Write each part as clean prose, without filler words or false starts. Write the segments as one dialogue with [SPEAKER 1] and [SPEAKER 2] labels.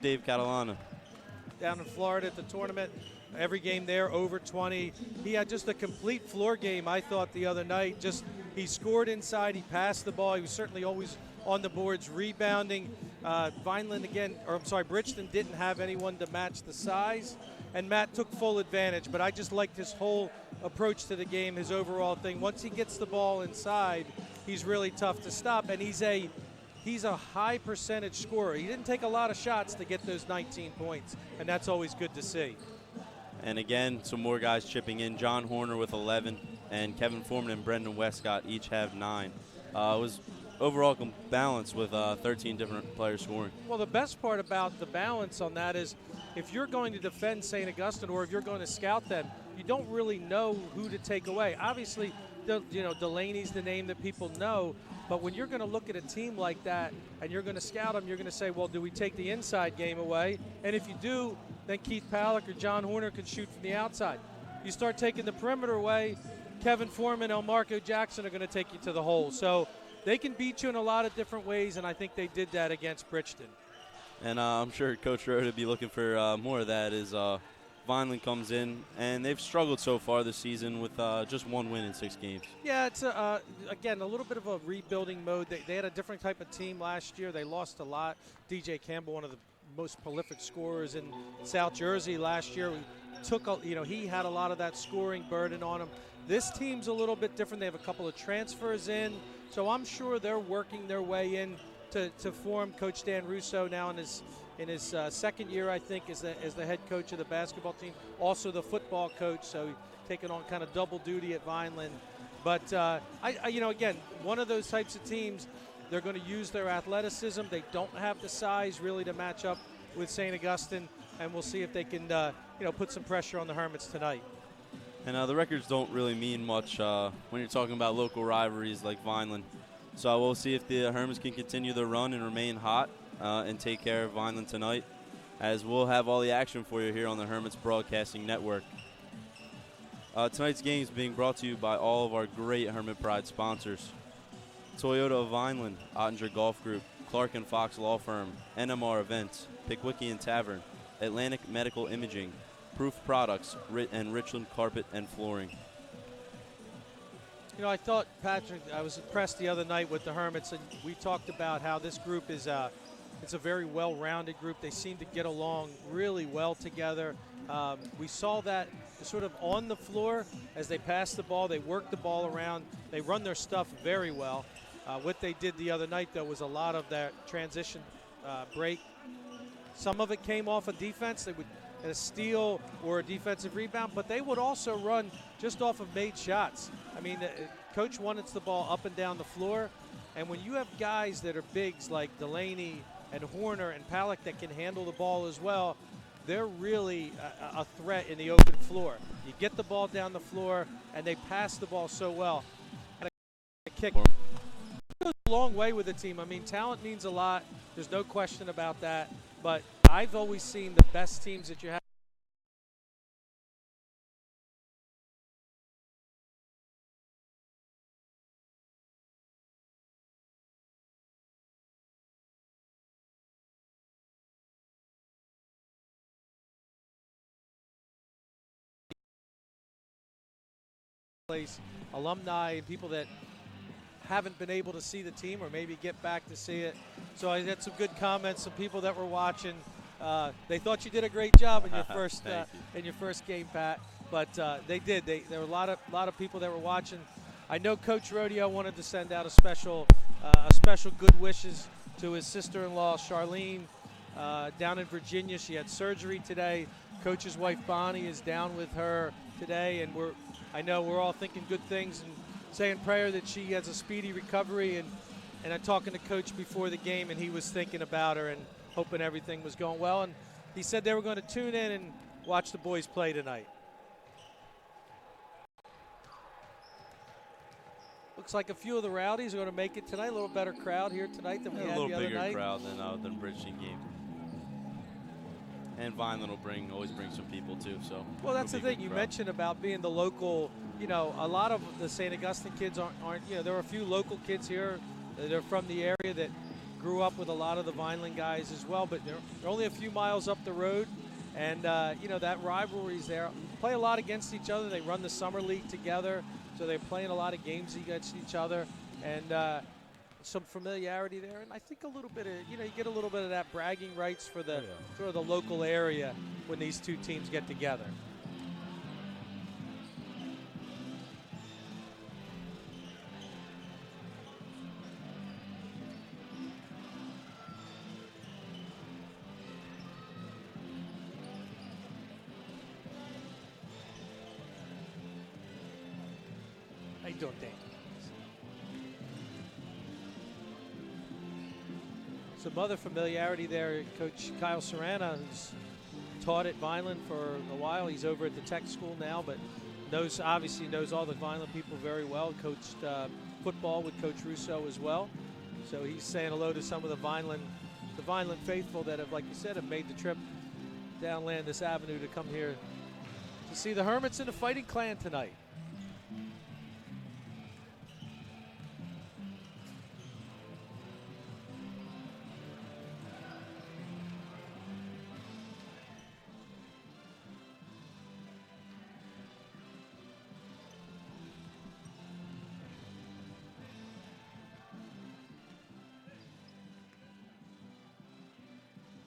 [SPEAKER 1] Dave Catalana.
[SPEAKER 2] Down in Florida at the tournament. Every game there over 20. He had just a complete floor game, I thought, the other night. Just he scored inside, he passed the ball. He was certainly always on the boards, rebounding. Vineland again, or I'm sorry, Bridgeton didn't have anyone to match the size, and Matt took full advantage. But I just liked his whole approach to the game, his overall thing. Once he gets the ball inside, he's really tough to stop, and he's a high percentage scorer. He didn't take a lot of shots to get those 19 points, and that's always good to see.
[SPEAKER 1] And again, some more guys chipping in. John Horner with 11, and Kevin Foreman and Brendan Westcott each have 9. It was overall balanced with 13 different players scoring.
[SPEAKER 2] Well, the best part about the balance on that is if you're going to defend St. Augustine or if you're going to scout them, you don't really know who to take away. Obviously, Delaney's the name that people know, but when you're going to look at a team like that and you're going to scout them, you're going to say, well, do we take the inside game away? And if you do, then Keith Pallick or John Horner can shoot from the outside. You start taking the perimeter away, Kevin Foreman, Elmarco Jackson are going to take you to the hole. So they can beat you in a lot of different ways, and I think they did that against Bridgeton.
[SPEAKER 1] And I'm sure Coach Rowe would be looking for more of that as Vineland comes in, and they've struggled so far this season with just 1 win in 6 games.
[SPEAKER 2] Yeah, it's, again, a little bit of a rebuilding mode. They had a different type of team last year. They lost a lot. DJ Campbell, one of the most prolific scorers in South Jersey last year, he had a lot of that scoring burden on him. This team's a little bit different. They have a couple of transfers in, so I'm sure they're working their way in to form. Coach Dan Russo now in his second year, I think, as the head coach of the basketball team, also the football coach, so taking on kind of double duty at Vineland. But again, one of those types of teams. They're going to use their athleticism. They don't have the size really to match up with St. Augustine, and we'll see if they can, put some pressure on the Hermits tonight.
[SPEAKER 1] And the records don't really mean much when you're talking about local rivalries like Vineland. So we'll see if the Hermits can continue their run and remain hot and take care of Vineland tonight, as we'll have all the action for you here on the Hermits Broadcasting Network. Tonight's game is being brought to you by all of our great Hermit Pride sponsors: Toyota of Vineland, Ottinger Golf Group, Clark & Fox Law Firm, NMR Events, Pickwickian Tavern, Atlantic Medical Imaging, Proof Products, and Richland Carpet and Flooring.
[SPEAKER 2] I thought, Patrick, I was impressed the other night with the Hermits, and we talked about how this group is it's a very well-rounded group. They seem to get along really well together. We saw that sort of on the floor as they pass the ball. They work the ball around. They run their stuff very well. What they did the other night, though, was a lot of that transition break. Some of it came off of defense. They would a steal or a defensive rebound, but they would also run just off of made shots. I mean, Coach wants the ball up and down the floor, and when you have guys that are bigs like Delaney and Horner and Pallick that can handle the ball as well, they're really a threat in the open floor. You get the ball down the floor, and they pass the ball so well. And a kick goes a long way with the team. I mean, talent means a lot. There's no question about that. But I've always seen the best teams that you have. Alumni and people that haven't been able to see the team or maybe get back to see it. So I had some good comments. Some people that were watching, they thought you did a great job in your first game, Pat. But they did. There were a lot of people that were watching. I know Coach Rodeo wanted to send out a special good wishes to his sister-in-law Charlene down in Virginia. She had surgery today. Coach's wife Bonnie is down with her today, and I know we're all thinking good things and saying prayer that she has a speedy recovery. And I'm talking to Coach before the game, and he was thinking about her and hoping everything was going well. And he said they were going to tune in and watch the boys play tonight. Looks like a few of the Rowdies are going to make it tonight. A little better crowd here tonight than we had the other night.
[SPEAKER 1] A little bigger crowd than Bridgeton game. And Vineland will always bring some people too. So
[SPEAKER 2] well, that's the thing you mentioned about being the local. A lot of the St. Augustine kids aren't. There are a few local kids here that are from the area that grew up with a lot of the Vineland guys as well, but they're only a few miles up the road. And, that rivalry's there. Play a lot against each other. They run the summer league together, so they're playing a lot of games against each other. And some familiarity there. And I think a little bit of, you get a little bit of that bragging rights for the sort of the local area when these two teams get together. How you doing, Dan? Some other familiarity there. Coach Kyle Serrana, who's taught at Vineland for a while. He's over at the tech school now, but obviously knows all the Vineland people very well. Coached football with Coach Russo as well. So he's saying hello to some of the Vineland faithful that have, like you said, have made the trip down Landis Avenue to come here to see the Hermits and the Fighting Clan tonight.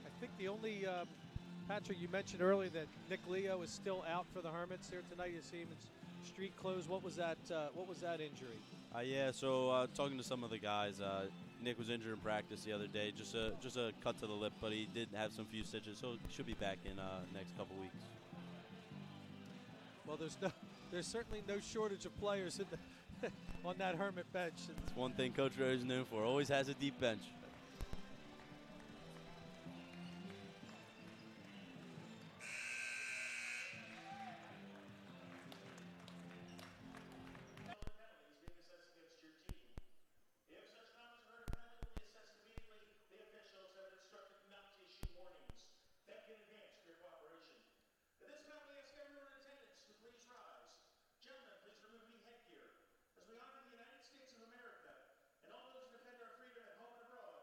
[SPEAKER 2] I think the only, Patrick, you mentioned earlier that Nick Leo is still out for the Hermits here tonight. You see him in street clothes. What was that injury?
[SPEAKER 1] So talking to some of the guys, Nick was injured in practice the other day, just a cut to the lip, but he did have some few stitches, so he should be back in next couple weeks.
[SPEAKER 2] Well, there's certainly no shortage of players on that Hermit bench.
[SPEAKER 1] It's one thing Coach Rose is known for. Always has a deep bench.
[SPEAKER 3] As we honor the United States of America and all those who defend our freedom at home and abroad,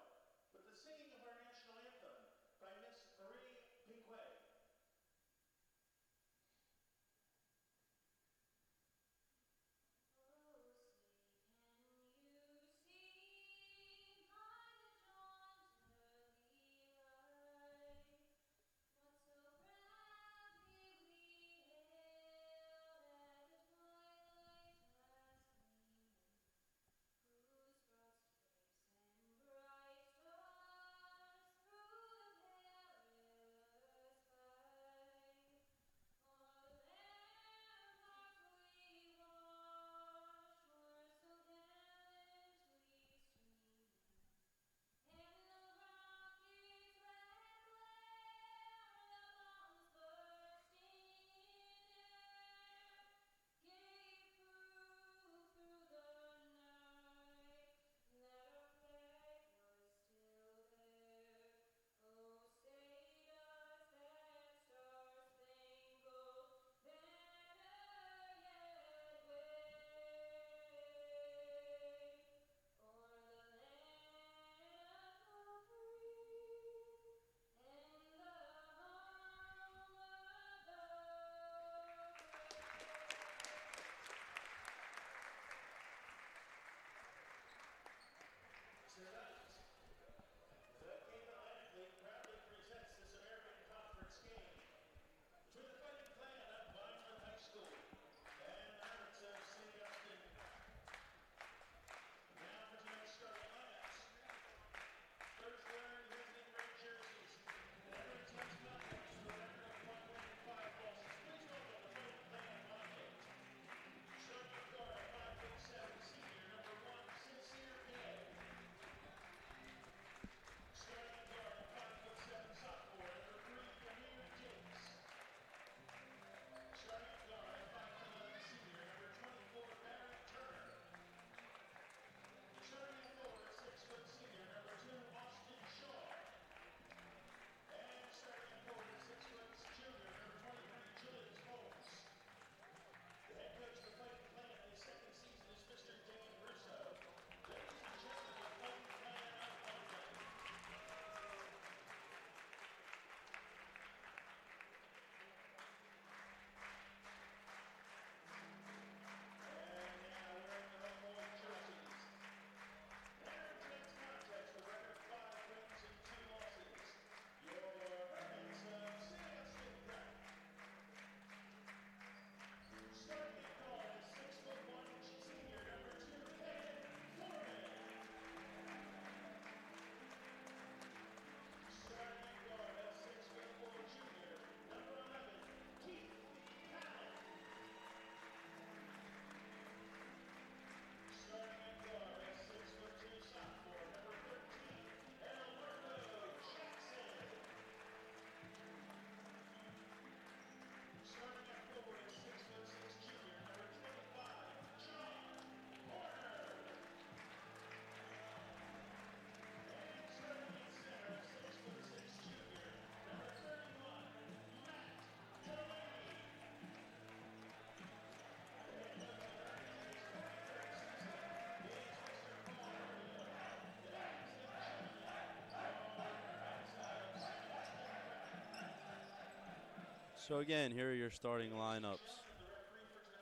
[SPEAKER 1] So again, here are your starting lineups.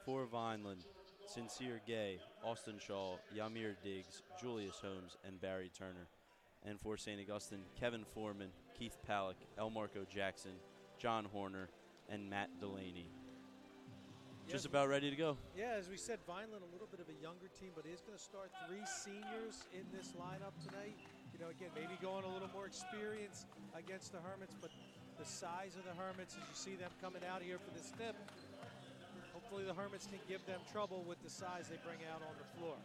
[SPEAKER 1] For Vineland, Sincere Gay, Austin Shaw, Yamir Diggs, Julius Holmes, and Barry Turner. And for St. Augustine, Kevin Foreman, Keith Palak, Elmarco Jackson, John Horner, and Matt Delaney. Just about ready to go.
[SPEAKER 2] Yeah, as we said, Vineland a little bit of a younger team, but is going to start 3 seniors in this lineup tonight. You know, again, maybe going a little more experience against the Hermits, but the size of the Hermits, as you see them coming out here for this tip, hopefully the Hermits can give them trouble with the size they bring out on the floor.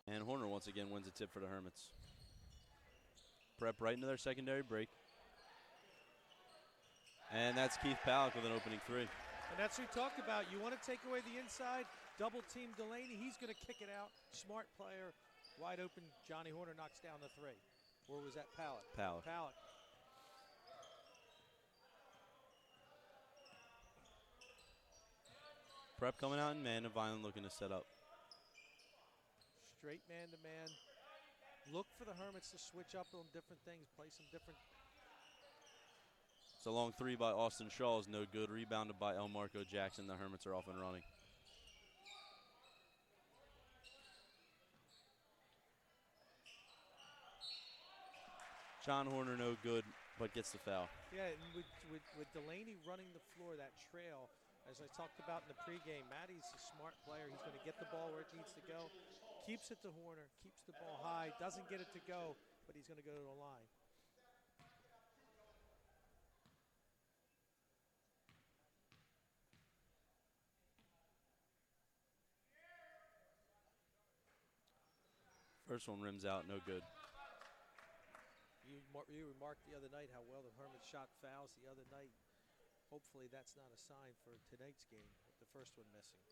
[SPEAKER 1] And Horner once again wins a tip for the Hermits. Prep right into their secondary break. And that's Keith Palak with an opening 3.
[SPEAKER 2] And that's what we talked about. You want to take away the inside, double team Delaney. He's going to kick it out. Smart player, wide open. Johnny Horner knocks down the 3. Or was that Palak?
[SPEAKER 1] Palak. Prep coming out in man and Vineland looking to set up.
[SPEAKER 2] Straight man-to-man. Look for the Hermits to switch up on different things, play some different.
[SPEAKER 1] It's a long 3 by Austin Shaw is no good. Rebounded by Elmarco Jackson. The Hermits are off and running. John Horner no good, but gets the foul.
[SPEAKER 2] Yeah, and with Delaney running the floor, that trail, as I talked about in the pregame, Matty's a smart player. He's going to get the ball where it needs to go. Keeps it to Horner, keeps the ball high, doesn't get it to go, but he's going to go to the line.
[SPEAKER 1] First one rims out, no good.
[SPEAKER 2] You remarked the other night how well the Hermits shot fouls the other night. Hopefully that's not a sign for tonight's game, with the first one missing.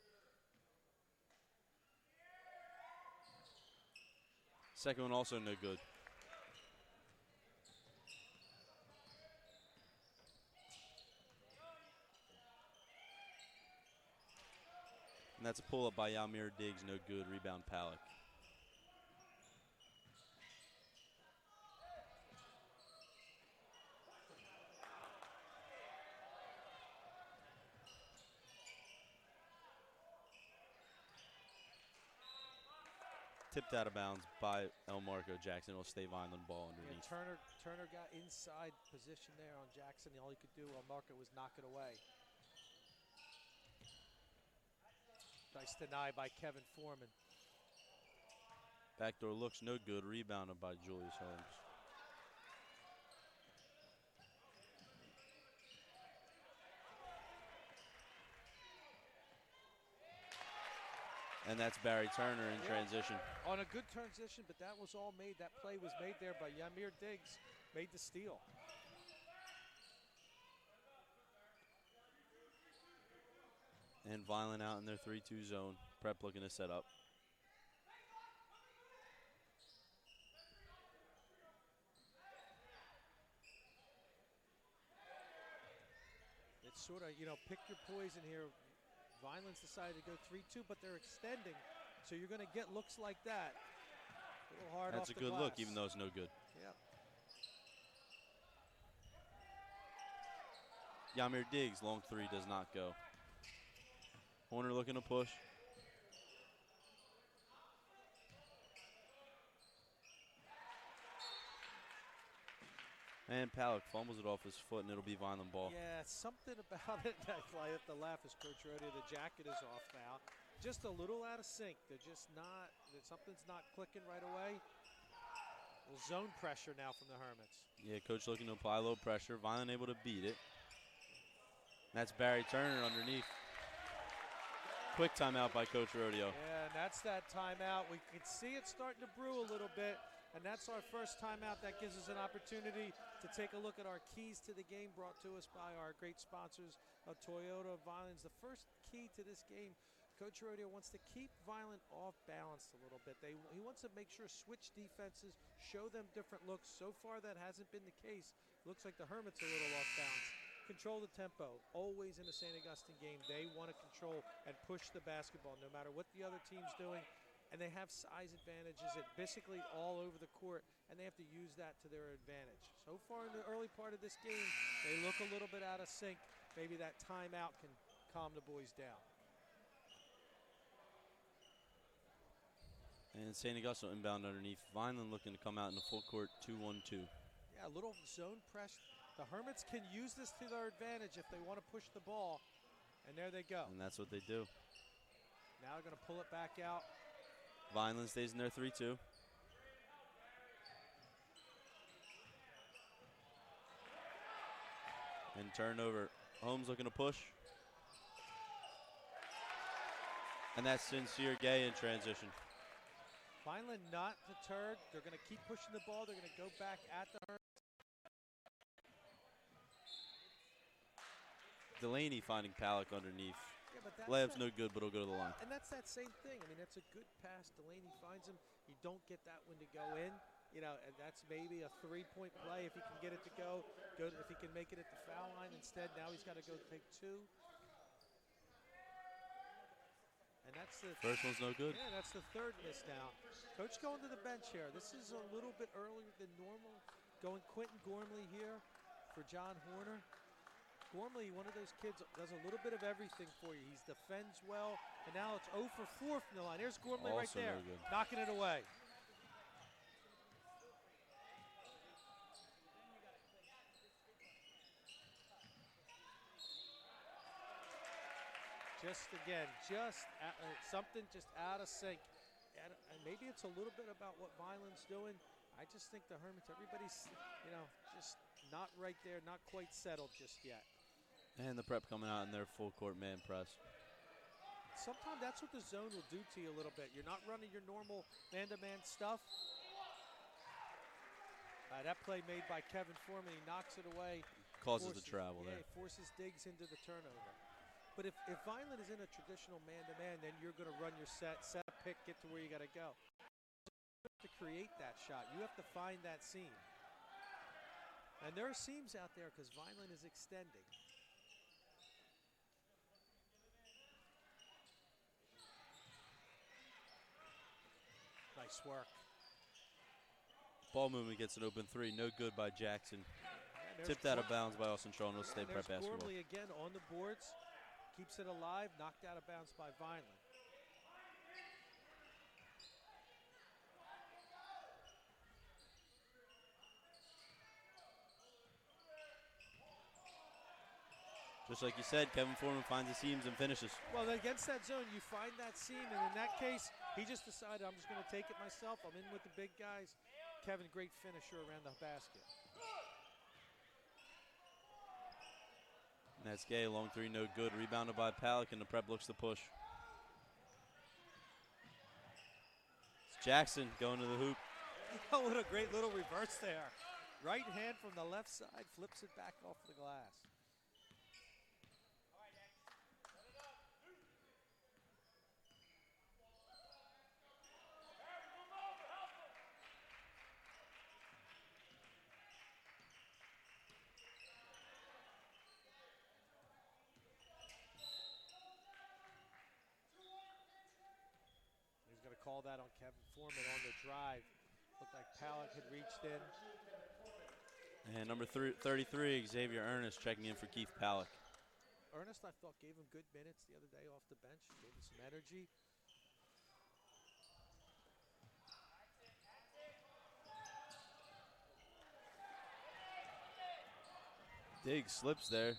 [SPEAKER 1] Second one also no good. And that's a pull-up by Yamir Diggs, no good. Rebound Palak. Tipped out of bounds by Elmarco Jackson. It'll stay Vineland ball underneath.
[SPEAKER 2] Yeah, Turner got inside position there on Jackson. All he could do, Elmarco, was knock it away. Nice deny by Kevin Foreman.
[SPEAKER 1] Backdoor looks no good. Rebounded by Julius Holmes. And that's Barry Turner in transition.
[SPEAKER 2] On a good transition, but that was all made. That play was made there by Yamir Diggs. Made the steal.
[SPEAKER 1] And Vineland out in their 3-2 zone. Prep looking to set up.
[SPEAKER 2] It's sort of, pick your poison here. Vineland's decided to go 3-2, but they're extending. So you're going to get looks like that. A little hard off the glass.
[SPEAKER 1] That's a good look, even though it's no good.
[SPEAKER 2] Yeah.
[SPEAKER 1] Yamir Diggs, long 3 does not go. Horner looking to push. And Palak fumbles it off his foot, and it'll be Vineland ball.
[SPEAKER 2] Yeah, something about it. I have to laugh as Coach Rodia. The jacket is off now. Just a little out of sync. They're just not, something's not clicking right away. A little zone pressure now from the Hermits.
[SPEAKER 1] Yeah, Coach looking to apply low pressure. Vineland able to beat it. That's Barry Turner underneath. Quick timeout by Coach Rodeo.
[SPEAKER 2] Yeah, and that's that timeout. We can see it starting to brew a little bit, and that's our first timeout. That gives us an opportunity to take a look at our keys to the game, brought to us by our great sponsors of Toyota of Vineland's. The first key to this game, Coach Rodeo wants to keep Vineland off balance a little bit. He wants to make sure switch defenses, show them different looks. So far that hasn't been the case. Looks like the Hermits are a little off balance. control the tempo. Always in a St. Augustine game, they want to control and push the basketball no matter what the other team's doing. And they have size advantages at basically all over the court, and they have to use that to their advantage. So far in the early part of this game, they look a little bit out of sync. Maybe that timeout can calm the boys down.
[SPEAKER 1] And St. Augustine inbound underneath. Vineland looking to come out in the full court 2-1-2.
[SPEAKER 2] Yeah, a little zone press. The Hermits can use this to their advantage if they want to push the ball. And there they go.
[SPEAKER 1] And that's what they do.
[SPEAKER 2] Now they're going to pull it back out.
[SPEAKER 1] Vineland stays in their 3-2. And turnover. Holmes looking to push. And that's Sincere Gay in transition.
[SPEAKER 2] Vineland not deterred. They're going to keep pushing the ball. They're going to go back at the Hermits.
[SPEAKER 1] Delaney finding Palick underneath.
[SPEAKER 2] Yeah, but that's
[SPEAKER 1] Layup's no good, but he'll go to the line.
[SPEAKER 2] And that's that same thing. I mean, that's a good pass. Delaney finds him. You don't get that one to go in. You know, and that's maybe a three-point play if he can get it to go. Good if he can make it at the foul line. Instead, now he's got to go take two. And that's the
[SPEAKER 1] first one's no good.
[SPEAKER 2] Yeah, that's the third miss now. Coach going to the bench here. This is a little bit earlier than normal. Going Quentin Gormley here for John Horner. Gormley, one of those kids, does a little bit of everything for you. He defends well, and now it's 0 for 4 from the line. There's Gormley right there, knocking it away. Something just out of sync. And maybe it's a little bit about what Vineland's doing. I just think the Hermits, everybody's, you know, just not right there, not quite settled just yet.
[SPEAKER 1] And the prep coming out in their full court man press.
[SPEAKER 2] Sometimes that's what the zone will do to you a little bit. You're not running your normal man-to-man stuff. That play made by Kevin Foreman, he knocks it away.
[SPEAKER 1] Causes the travel there.
[SPEAKER 2] He forces Diggs into the turnover. But if Vineland is in a traditional man-to-man, then you're going to run your set a pick, get to where you got to go. You have to create that shot. You have to find that seam. And there are seams out there because Vineland is extending. Nice work.
[SPEAKER 1] Ball movement gets an open three. No good by Jackson. Tipped out of bounds by Austin Shaw. No state prep basketball.
[SPEAKER 2] Gormley again on the boards. Keeps it alive. Knocked out of bounds by Vineland.
[SPEAKER 1] Just like you said, Kevin Foreman finds the seams and finishes.
[SPEAKER 2] Well, against that zone, you find that seam, and in that case, he just decided, I'm just going to take it myself. I'm in with the big guys. Kevin, great finisher around the basket.
[SPEAKER 1] And that's Gay, long three, no good. Rebounded by Palick, and the prep looks to push. It's Jackson going to the hoop.
[SPEAKER 2] Oh, what a great little reverse there. Right hand from the left side, flips it back off the glass. Call that on Kevin Foreman on the drive. Looked like Palick had reached in.
[SPEAKER 1] And number 33, Xavier Ernest, checking in for Keith Palick.
[SPEAKER 2] Ernest, I thought, gave him good minutes the other day off the bench. Gave him some energy.
[SPEAKER 1] Diggs slips there.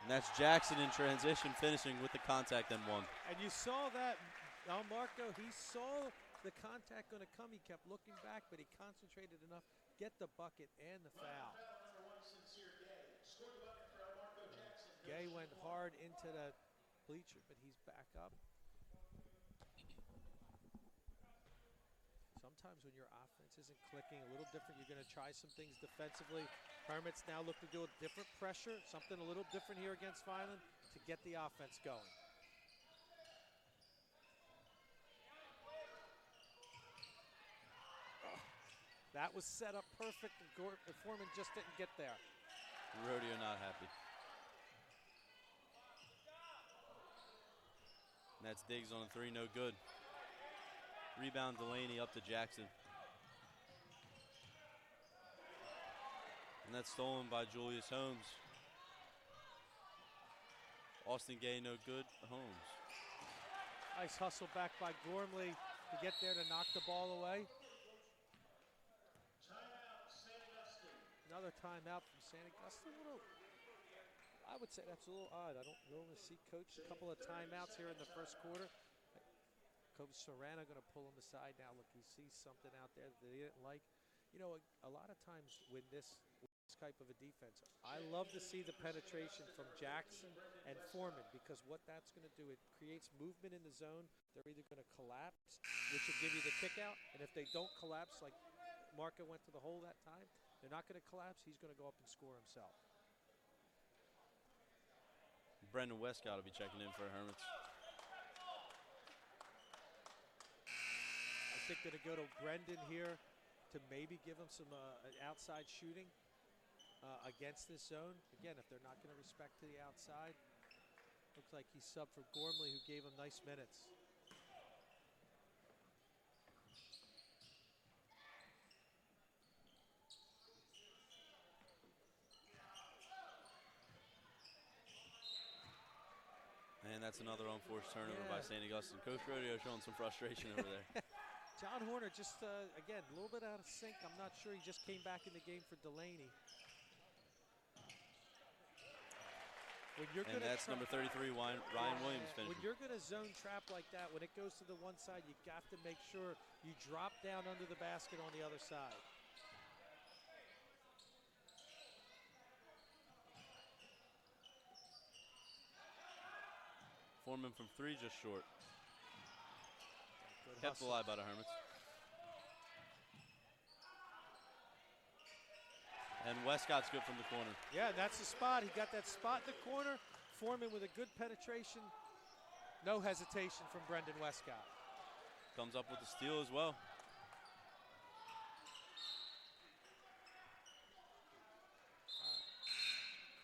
[SPEAKER 1] And that's Jackson in transition, finishing with the contact and one.
[SPEAKER 2] And you saw that. Marco, he saw the contact going to come. He kept looking back, but he concentrated enough to get the bucket and the foul. Gay went hard into the bleacher, but he's back up. Sometimes when your offense isn't clicking, a little different, you're going to try some things defensively. Hermits now look to do a different pressure, something a little different here against Vineland to get the offense going. That was set up perfect, and Foreman just didn't get there.
[SPEAKER 1] Rodeo not happy. That's Diggs on a 3, no good. Rebound Delaney up to Jackson. And that's stolen by Julius Holmes. Austin Gay, no good. Holmes.
[SPEAKER 2] Nice hustle back by Gormley to get there to knock the ball away. Another timeout from St. Augustine. I would say that's a little odd. I don't normally see Coach a couple of timeouts here in the first quarter. Coach Serrano going to pull him aside now. Look, he sees something out there that he didn't like. You know, a lot of times with this type of a defense, I love to see the penetration from Jackson and Foreman, because what that's going to do, it creates movement in the zone. They're either going to collapse, which will give you the kick out, and if they don't collapse, like Marco went to the hole that time, they're not going to collapse. He's going to go up and score himself.
[SPEAKER 1] Brendan Westcott will be checking in for Hermits.
[SPEAKER 2] I think they're going to go to Brendan here to maybe give him some outside shooting against this zone. Again, if they're not going to respect to the outside, looks like he subbed for Gormley, who gave him nice minutes.
[SPEAKER 1] And that's another unforced turnover by St. Augustine. Coach Rodeo showing some frustration over there.
[SPEAKER 2] John Horner just, again, a little bit out of sync. I'm not sure. He just came back in the game for Delaney.
[SPEAKER 1] And that's number 33, Ryan Williams finishing.
[SPEAKER 2] When you're going to zone trap like that, when it goes to the one side, you got to make sure you drop down under the basket on the other side.
[SPEAKER 1] Foreman from 3, just short. Kept alive by the Hermits. And Westcott's good from the corner.
[SPEAKER 2] Yeah, that's the spot. He got that spot in the corner. Foreman with a good penetration. No hesitation from Brendan Westcott.
[SPEAKER 1] Comes up with the steal as well.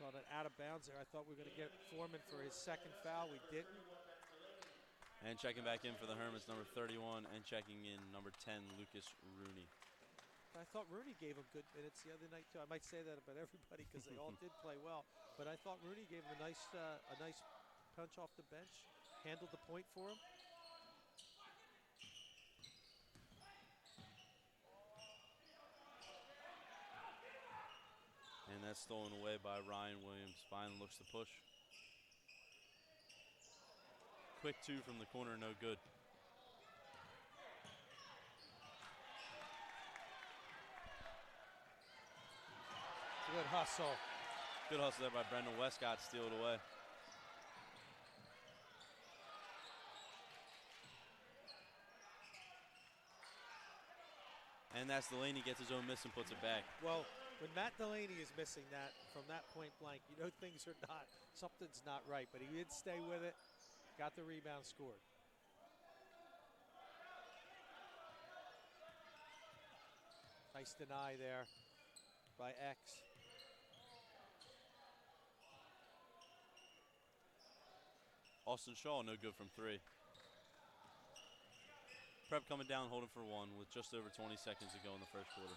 [SPEAKER 2] Called it out of bounds there. I thought we were going to get Foreman for his second foul. We didn't.
[SPEAKER 1] And checking back in for the Hermits, number 31, and checking in number 10, Lucas Rooney.
[SPEAKER 2] I thought Rooney gave him good minutes the other night too. I might say that about everybody because they all did play well, but I thought Rooney gave him a nice punch off the bench, handled the point for him.
[SPEAKER 1] And that's stolen away by Ryan Williams. Vineland looks to push. Quick 2 from the corner, no good.
[SPEAKER 2] Good hustle.
[SPEAKER 1] Good hustle there by Brendan Westcott, steal it away. And that's Delaney, gets his own miss and puts it back.
[SPEAKER 2] Well, when Matt Delaney is missing that from that point blank, you know things are not, something's not right. But he did stay with it, got the rebound, scored. Nice deny there by X.
[SPEAKER 1] Austin Shaw, no good from 3. Prep coming down, holding for 1 with just over 20 seconds to go in the first quarter.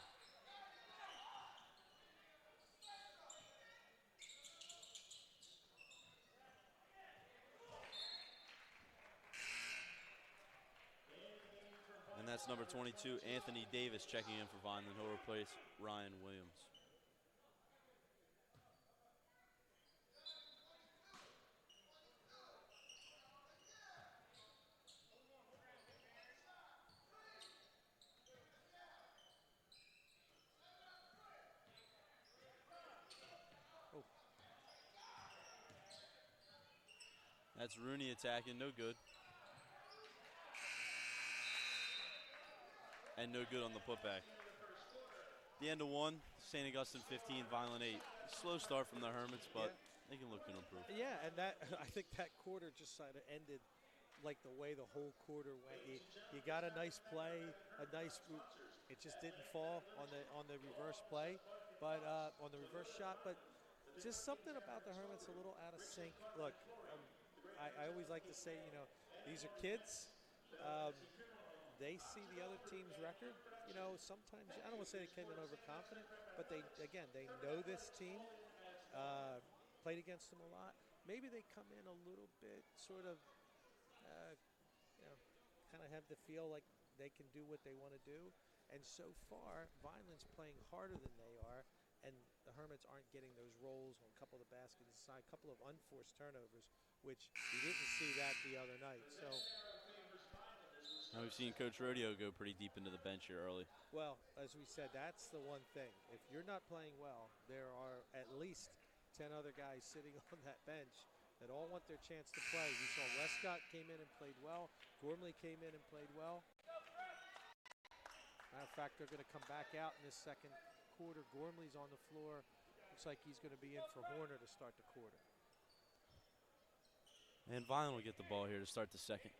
[SPEAKER 1] And that's number 22, Anthony Davis, checking in for Vineland. He'll replace Ryan Williams. That's Rooney attacking, no good. And no good on the putback. The end of 1, St. Augustine 15, Vineland 8. Slow start from the Hermits, but they can look to improve.
[SPEAKER 2] Yeah, and that I think that quarter just sort of ended like the way the whole quarter went. You got a nice play, a nice, it just didn't fall on the reverse play, but on the reverse shot. But just something about the Hermits a little out of sync. Look, I always like to say, you know, These are kids. They see the other team's record. Sometimes, I don't want to say they came in overconfident, but they know this team, played against them a lot. Maybe they come in a little bit sort of, kind of have the feel like they can do what they want to do. And so far, Vineland's playing harder than they are, and the Hermits aren't getting those rolls on a couple of the baskets inside, a couple of unforced turnovers, which we didn't see that the other night. So.
[SPEAKER 1] Now we've seen Coach Rodeo go pretty deep into the bench here early.
[SPEAKER 2] Well, as we said, that's the one thing. If you're not playing well, there are at least 10 other guys sitting on that bench that all want their chance to play. You saw Westcott came in and played well. Gormley came in and played well. Matter of fact, they're going to come back out in this second quarter. Gormley's on the floor. Looks like he's going to be in for Horner to start the quarter.
[SPEAKER 1] And Vineland will get the ball here to start the second.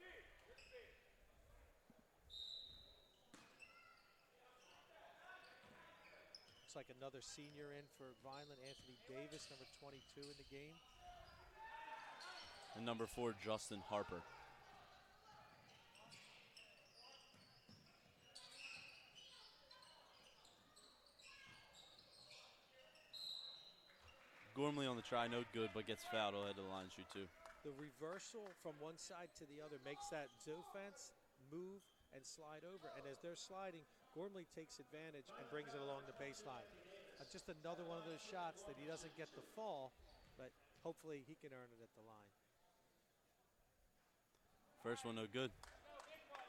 [SPEAKER 2] Looks like another senior in for Vineland, Anthony Davis, number 22 in the game.
[SPEAKER 1] And number 4, Justin Harper. Gormley on the try, no good, but gets fouled. He'll head to the line and shoot 2.
[SPEAKER 2] The reversal from one side to the other makes that offense move and slide over. And as they're sliding, Gormley takes advantage and brings it along the baseline. Just another one of those shots that he doesn't get the fall, but hopefully he can earn it at the line.
[SPEAKER 1] First one, no good.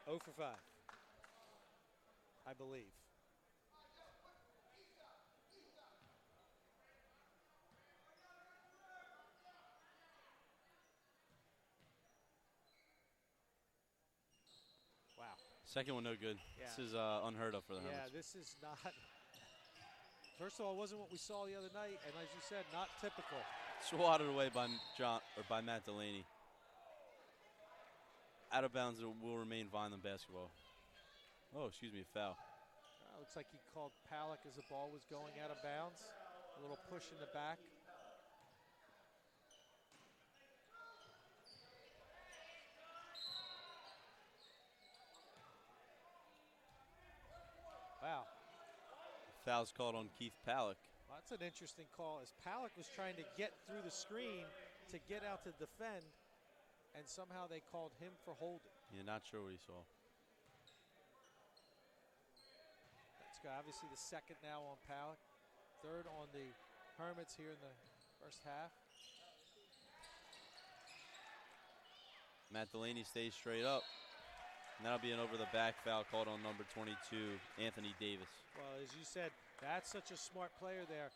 [SPEAKER 2] 0 for 5, I believe. Wow.
[SPEAKER 1] Second one, no good.
[SPEAKER 2] Yeah.
[SPEAKER 1] This is unheard of for the Hermits.
[SPEAKER 2] Yeah, this is not. First of all, it wasn't what we saw the other night, and as you said, not typical.
[SPEAKER 1] Swatted away by Matt Delaney. Out of bounds, it will remain Vineland basketball. Oh, excuse me, a foul.
[SPEAKER 2] Looks like he called Palak as the ball was going out of bounds. A little push in the back. Wow.
[SPEAKER 1] Foul's called on Keith Palak.
[SPEAKER 2] Well, that's an interesting call, as Palak was trying to get through the screen to get out to defend, and somehow they called him for holding.
[SPEAKER 1] Yeah, not sure what he saw.
[SPEAKER 2] That's good. Obviously the second now on Palak. Third on the Hermits here in the first half.
[SPEAKER 1] Matt Delaney stays straight up. And that'll be an over-the-back foul called on number 22, Anthony Davis.
[SPEAKER 2] Well, as you said, that's such a smart player there.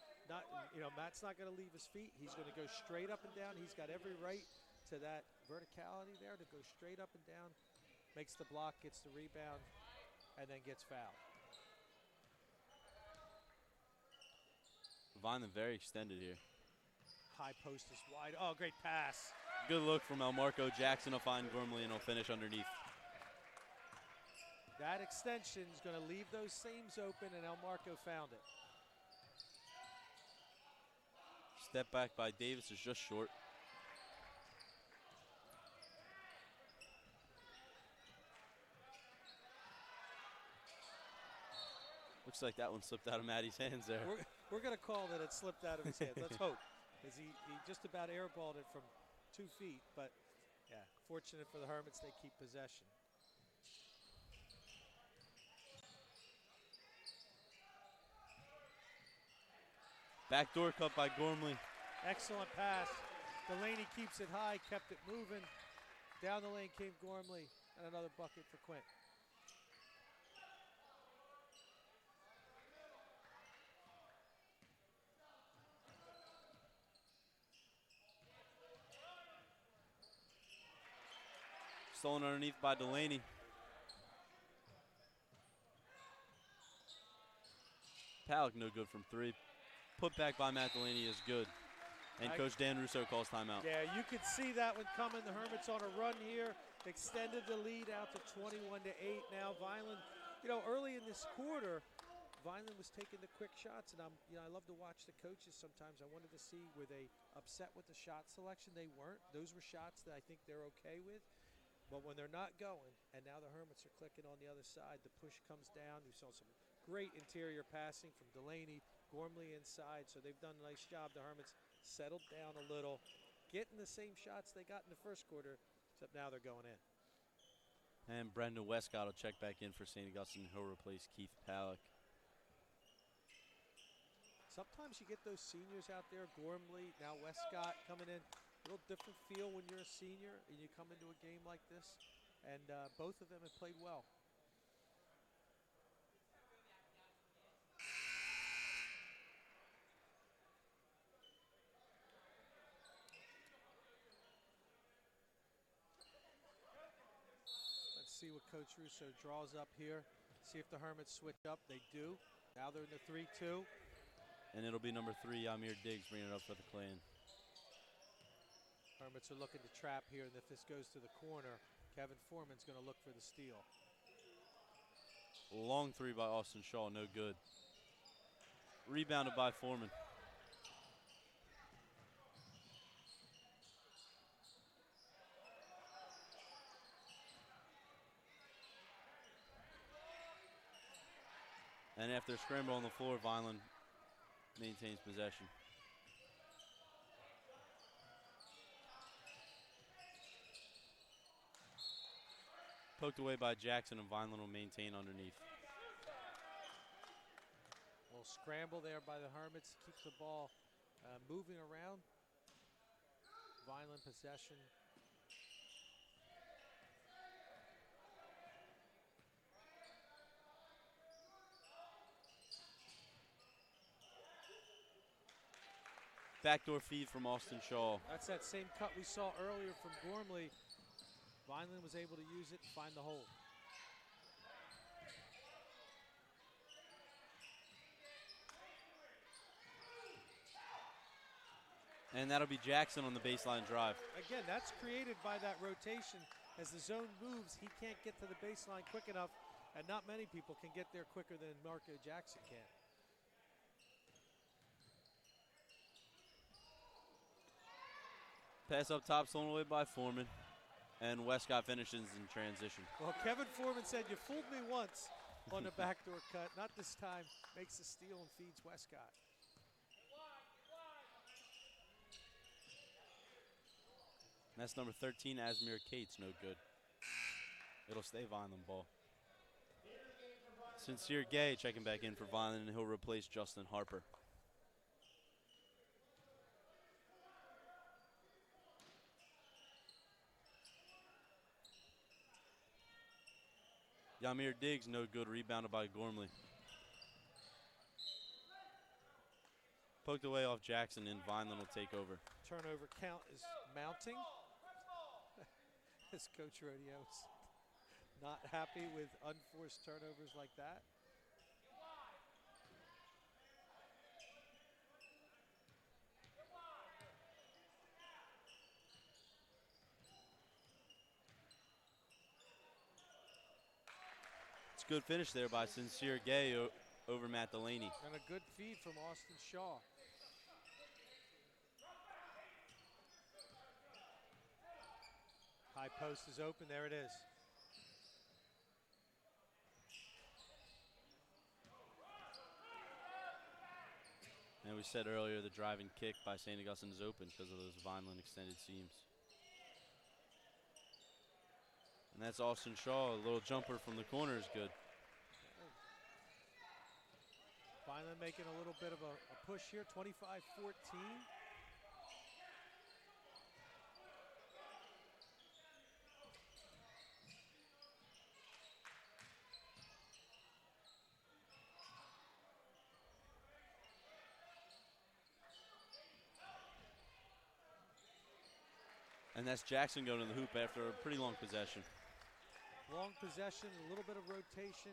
[SPEAKER 2] Matt's not going to leave his feet. He's going to go straight up and down. He's got every right to that verticality there to go straight up and down. Makes the block, gets the rebound, and then gets fouled.
[SPEAKER 1] Vineland very extended here.
[SPEAKER 2] High post is wide. Oh, great pass.
[SPEAKER 1] Good look from Elmarco Jackson to find Gormley, and he'll finish underneath.
[SPEAKER 2] That extension is going to leave those seams open, and Elmarco found it.
[SPEAKER 1] Step back by Davis is just short. Looks like that one slipped out of Matty's hands there.
[SPEAKER 2] We're going to call that it slipped out of his hands. Let's hope. Because he just about airballed it from 2 feet. But, yeah, fortunate for the Hermits, they keep possession.
[SPEAKER 1] Backdoor cut by Gormley.
[SPEAKER 2] Excellent pass. Delaney keeps it high, kept it moving. Down the lane came Gormley, and another bucket for Quint.
[SPEAKER 1] Stolen underneath by Delaney. Palak no good from 3. Put back by Matt Delaney is good. And Coach Dan Russo calls timeout.
[SPEAKER 2] Yeah, you could see that one coming. The Hermits on a run here. Extended the lead out to 21-8 now. Vineland, early in this quarter, Vineland was taking the quick shots, and I love to watch the coaches sometimes. I wanted to see, were they upset with the shot selection? They weren't. Those were shots that I think they're okay with. But when they're not going, and now the Hermits are clicking on the other side, the push comes down. We saw some great interior passing from Delaney, Gormley inside, so they've done a nice job. The Hermits settled down a little, getting the same shots they got in the first quarter, except now they're going in.
[SPEAKER 1] And Brendan Westcott will check back in for St. Augustine. He'll replace Keith Palick.
[SPEAKER 2] Sometimes you get those seniors out there, Gormley, now Westcott coming in. A little different feel when you're a senior and you come into a game like this. And both of them have played well. Let's see what Coach Russo draws up here. See if the Hermits switch up. They do. Now they're in the 3-2.
[SPEAKER 1] And it'll be number 3, Amir Diggs, bringing it up for the Clan.
[SPEAKER 2] Hermits are looking to trap here, and if this goes to the corner, Kevin Foreman's going to look for the steal.
[SPEAKER 1] Long 3 by Austin Shaw, no good. Rebounded by Foreman. And after a scramble on the floor, Vineland maintains possession. Poked away by Jackson, and Vineland will maintain underneath.
[SPEAKER 2] A little scramble there by the Hermits to keep the ball moving around. Vineland possession.
[SPEAKER 1] Backdoor feed from Austin Shaw.
[SPEAKER 2] That's that same cut we saw earlier from Gormley. Vineland was able to use it and find the hole.
[SPEAKER 1] And that'll be Jackson on the baseline drive.
[SPEAKER 2] Again, that's created by that rotation. As the zone moves, he can't get to the baseline quick enough, and not many people can get there quicker than Marco Jackson can.
[SPEAKER 1] Pass up top, stolen away by Foreman. And Westcott finishes in transition.
[SPEAKER 2] Well, Kevin Foreman said, "You fooled me once on the backdoor cut. Not this time." Makes the steal and feeds Westcott.
[SPEAKER 1] And that's number 13, Asmir Cates, no good. It'll stay Vineland ball. Sincere Gay checking back in for Vineland, and he'll replace Justin Harper. Yamir Diggs, no good, rebounded by Gormley. Poked away off Jackson, and Vineland will take over.
[SPEAKER 2] Turnover count is mounting. As Coach Rodio's not happy with unforced turnovers like that.
[SPEAKER 1] It's a good finish there by Sincere Gay over Matt Delaney.
[SPEAKER 2] And a good feed from Austin Shaw. High post is open. There it is.
[SPEAKER 1] And we said earlier the driving kick by St. Augustine is open because of those Vineland extended seams. And that's Austin Shaw. A little jumper from the corner is good.
[SPEAKER 2] Vineland making a little bit of a push here, 25-14.
[SPEAKER 1] And that's Jackson going to the hoop after a pretty long possession.
[SPEAKER 2] Long possession, a little bit of rotation.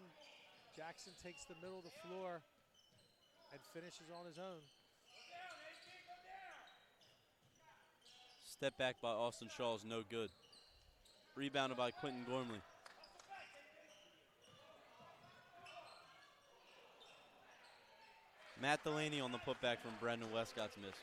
[SPEAKER 2] Jackson takes the middle of the floor and finishes on his own.
[SPEAKER 1] Step back by Austin Shaw is no good. Rebounded by Quentin Gormley. Matt Delaney on the putback from Brendan Westcott's miss.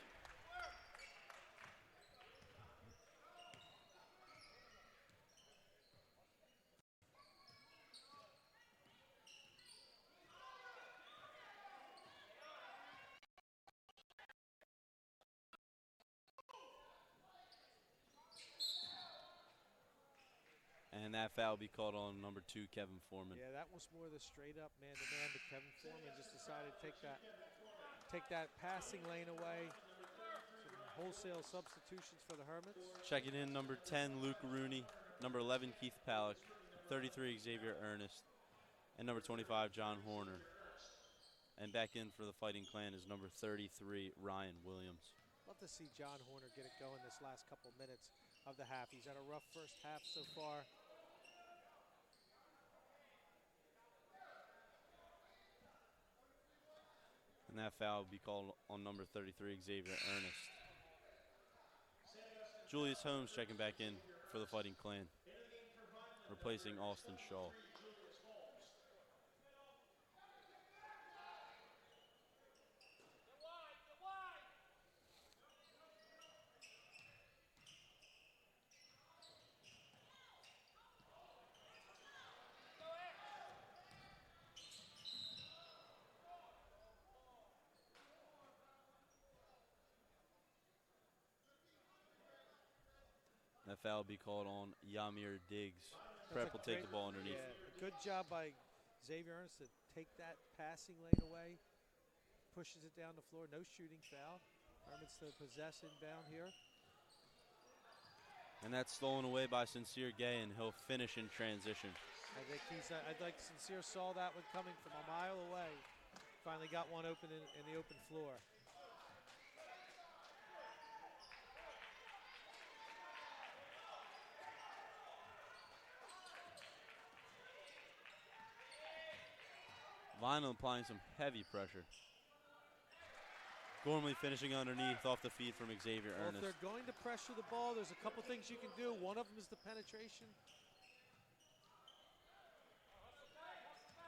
[SPEAKER 1] that foul will be called on number 2, Kevin Foreman.
[SPEAKER 2] Yeah, that was more the straight-up man-to-man, but Kevin Foreman just decided to take that passing lane away. Some wholesale substitutions for the Hermits.
[SPEAKER 1] Checking in, number 10, Luke Rooney, number 11, Keith Palak, 33, Xavier Ernest, and number 25, John Horner. And back in for the Fighting Clan is number 33, Ryan Williams.
[SPEAKER 2] Love to see John Horner get it going this last couple minutes of the half. He's had a rough first half so far.
[SPEAKER 1] And that foul will be called on number 33, Xavier Ernest. Julius Holmes checking back in for the Fighting Clan, replacing Austin Shaw. That foul will be called on Yamir Diggs. Prep will take the ball underneath.
[SPEAKER 2] Yeah, good job by Xavier Ernest to take that passing lane away. Pushes it down the floor. No shooting foul. Hermits to possess inbound here.
[SPEAKER 1] And that's stolen away by Sincere Gay, and he'll finish in transition.
[SPEAKER 2] I'd like Sincere saw that one coming from a mile away. Finally got one open in the open floor.
[SPEAKER 1] Vineland applying some heavy pressure. Gormley finishing underneath off the feed from Xavier Ernest.
[SPEAKER 2] If they're going to pressure the ball, there's a couple things you can do. One of them is the penetration.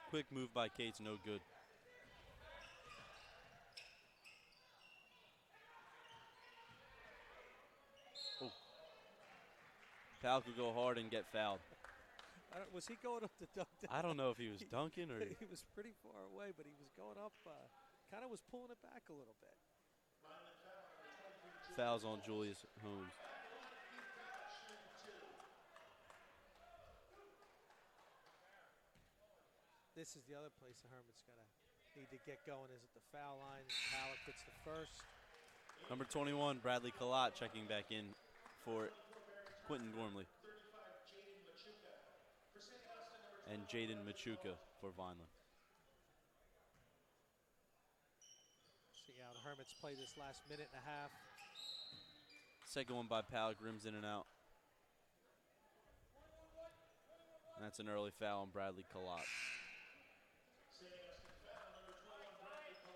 [SPEAKER 1] Quick move by Cates, no good. Oh. Pal could go hard and get fouled.
[SPEAKER 2] Was he going up to dunk?
[SPEAKER 1] I don't know if he was dunking or...
[SPEAKER 2] He was pretty far away, but he was going up, kind of was pulling it back a little bit.
[SPEAKER 1] Fouls on Julius Holmes.
[SPEAKER 2] This is the other place the Hermits need to get going, is at the foul line. Palak gets the first.
[SPEAKER 1] Number 21, Bradley Kalat checking back in for Quentin Gormley. And Jaden Machuca for Vineland.
[SPEAKER 2] See how the Hermits play this last minute and a half.
[SPEAKER 1] Second one by Palak, rims in and out. And that's an early foul on Bradley Kalat.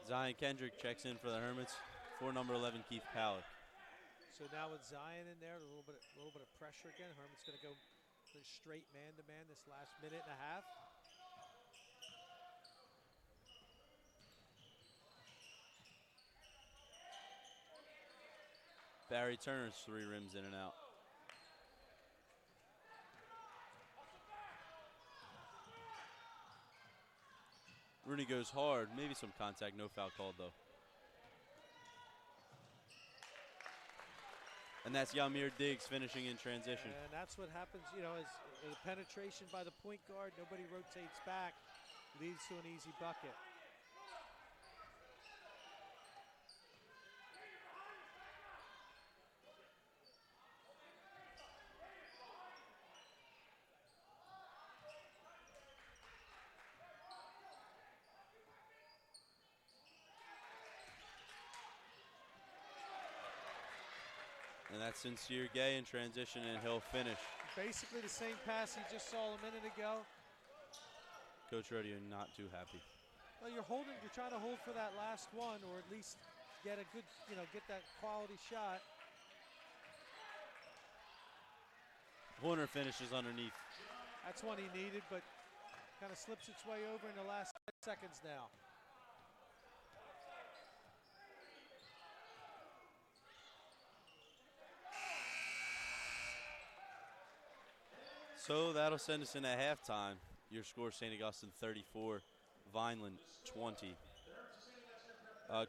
[SPEAKER 1] Zion Kendrick checks in for the Hermits for number 11, Keith Palak.
[SPEAKER 2] So now with Zion in there, a little bit of pressure again. Hermits going to go straight man-to-man this last minute and a half.
[SPEAKER 1] Barry Turner's 3 rims in and out. Rooney goes hard, maybe some contact, no foul called though. And that's Yamir Diggs finishing in transition.
[SPEAKER 2] And that's what happens, as the penetration by the point guard, nobody rotates back, leads to an easy bucket.
[SPEAKER 1] And that's Sincere Gay in transition, and he'll finish.
[SPEAKER 2] Basically the same pass he just saw a minute ago.
[SPEAKER 1] Coach Rodeo not too happy.
[SPEAKER 2] Well, you're trying to hold for that last one, or at least get a good, get that quality shot.
[SPEAKER 1] Horner finishes underneath.
[SPEAKER 2] That's one he needed, but kind of slips its way over in the last seconds now.
[SPEAKER 1] So that'll send us into halftime. Your score, St. Augustine 34, Vineland 20.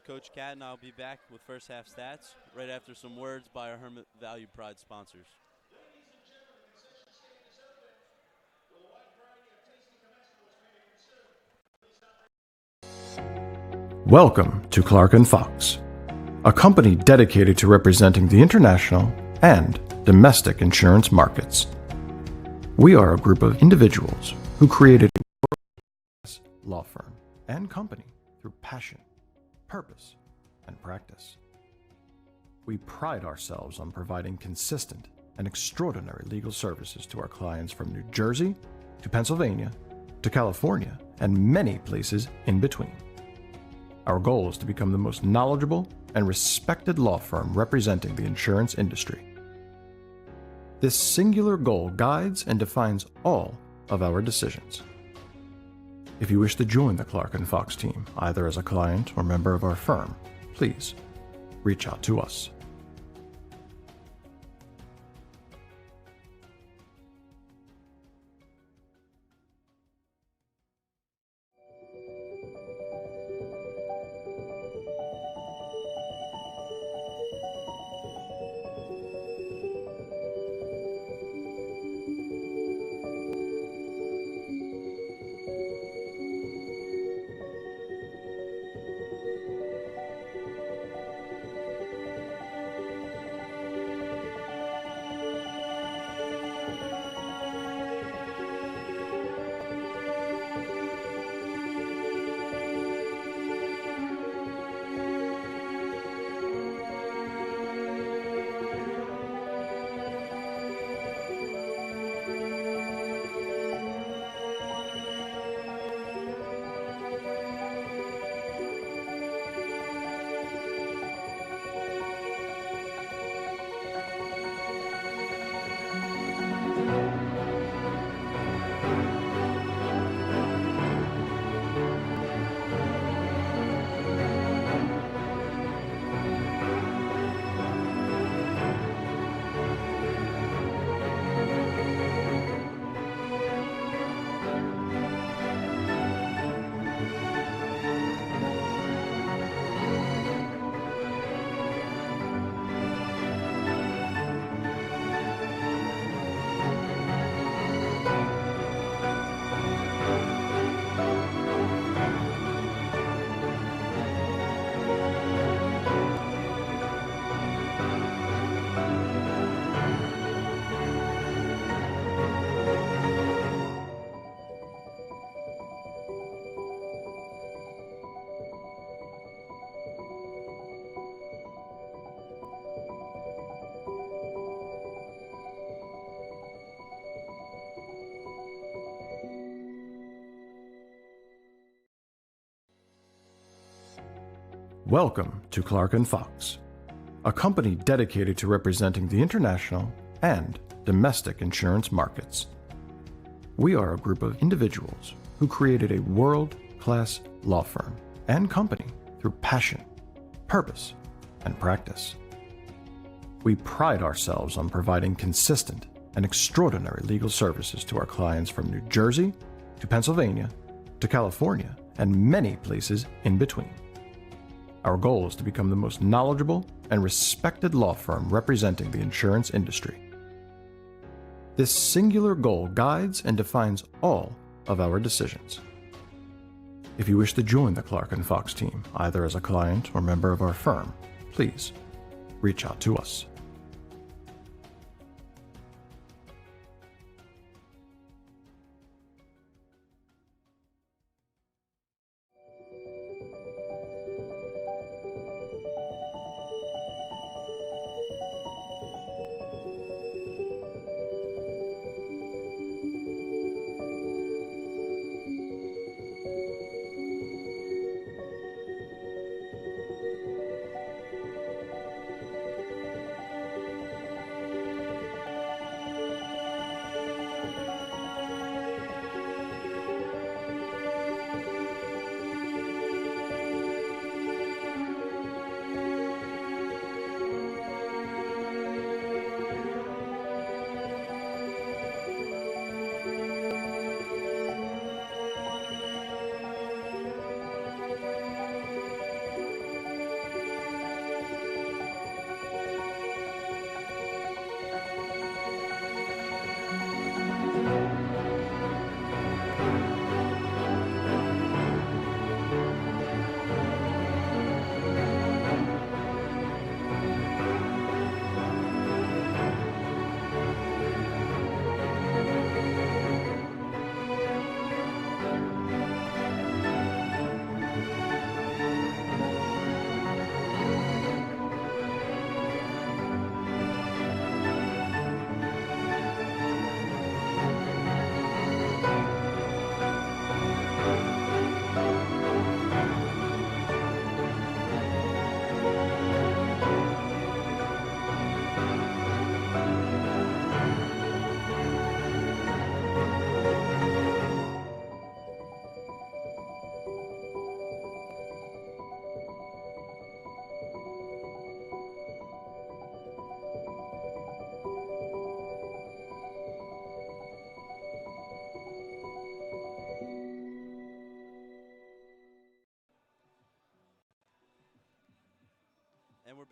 [SPEAKER 1] Coach Cat and I'll be back with first half stats right after some words by our Hermit Value Pride sponsors.
[SPEAKER 3] Welcome to Clark & Fox, a company dedicated to representing the international and domestic insurance markets. We are a group of individuals who created a world-class law firm and company through passion, purpose, and practice. We pride ourselves on providing consistent and extraordinary legal services to our clients from New Jersey to Pennsylvania to California and many places in between. Our goal is to become the most knowledgeable and respected law firm representing the insurance industry. This singular goal guides and defines all of our decisions. If you wish to join the Clark & Fox team, either as a client or member of our firm, please reach out to us. Welcome to Clark & Fox, a company dedicated to representing the international and domestic insurance markets. We are a group of individuals who created a world-class law firm and company through passion, purpose, and practice. We pride ourselves on providing consistent and extraordinary legal services to our clients from New Jersey to Pennsylvania to California and many places in between. Our goal is to become the most knowledgeable and respected law firm representing the insurance industry. This singular goal guides and defines all of our decisions. If you wish to join the Clark & Fox team, either as a client or member of our firm, please reach out to us.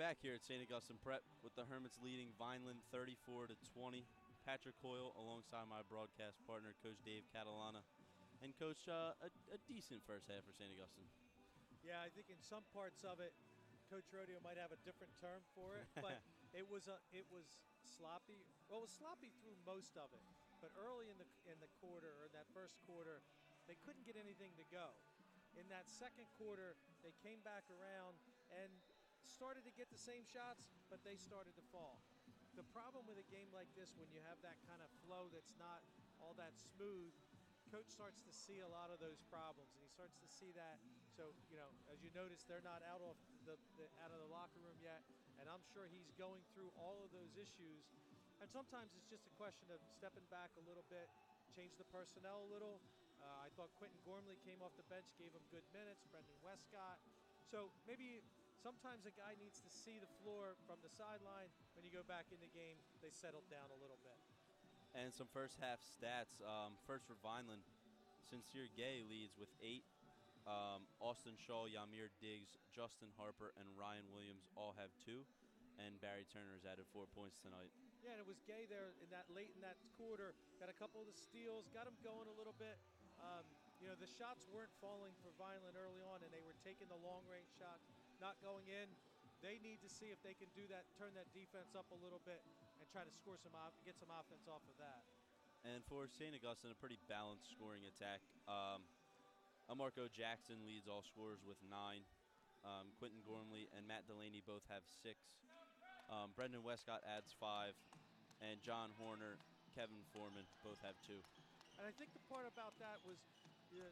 [SPEAKER 1] back here at St. Augustine Prep with the Hermits leading Vineland 34-20. Patrick Hoyle alongside my broadcast partner, Coach Dave Catalana. And Coach, a decent first half for St. Augustine.
[SPEAKER 2] Yeah, I think in some parts of it, Coach Rodeo might have a different term for it, but it was sloppy. Well, it was sloppy through most of it, but early in the quarter, or that first quarter, they couldn't get anything to go. In that second quarter, they came back around and started to get the same shots, but they started to fall. The problem with a game like this, when you have that kind of flow that's not all that smooth, Coach starts to see a lot of those problems, and he starts to see that. So, as you notice, they're not out of the locker room yet, and I'm sure he's going through all of those issues. And sometimes it's just a question of stepping back a little bit, change the personnel a little. I thought Quentin Gormley came off the bench, gave him good minutes. Brendan Westcott. So maybe sometimes a guy needs to see the floor from the sideline. When you go back in the game, they settle down a little bit.
[SPEAKER 1] And some first half stats. First for Vineland, Sincere Gay leads with 8. Austin Shaw, Yamir Diggs, Justin Harper, and Ryan Williams all have 2. And Barry Turner's added 4 points tonight.
[SPEAKER 2] Yeah, and it was Gay there late in that quarter. Got a couple of the steals, got him going a little bit. The shots weren't falling for Vineland early on, and they were taking the long-range shot, not going in. They need to see if they can do that, turn that defense up a little bit, and try to get some offense off of that.
[SPEAKER 1] And for St. Augustine, a pretty balanced scoring attack. Amarco Jackson leads all scorers with 9. Quentin Gormley and Matt Delaney both have 6. Brendan Westcott adds 5. And John Horner, Kevin Foreman both have 2.
[SPEAKER 2] And I think the part about that was the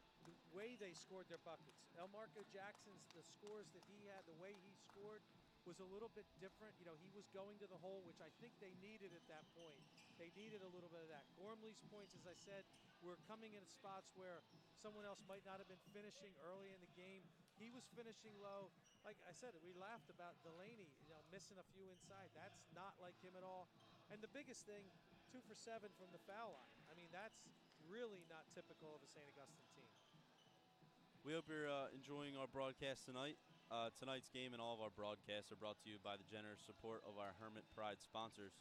[SPEAKER 2] way they scored their buckets. Elmarco Jackson's, the scores that he had, the way he scored was a little bit different. He was going to the hole, which I think they needed at that point. They needed a little bit of that. Gormley's points, as I said, were coming in spots where someone else might not have been finishing early in the game. He was finishing low. Like I said, we laughed about Delaney, missing a few inside. That's not like him at all. And the biggest thing, 2 for 7 from the foul line. I mean, that's really not typical of a St. Augustine team.
[SPEAKER 1] We hope you're enjoying our broadcast tonight. Tonight's game and all of our broadcasts are brought to you by the generous support of our Hermit Pride sponsors: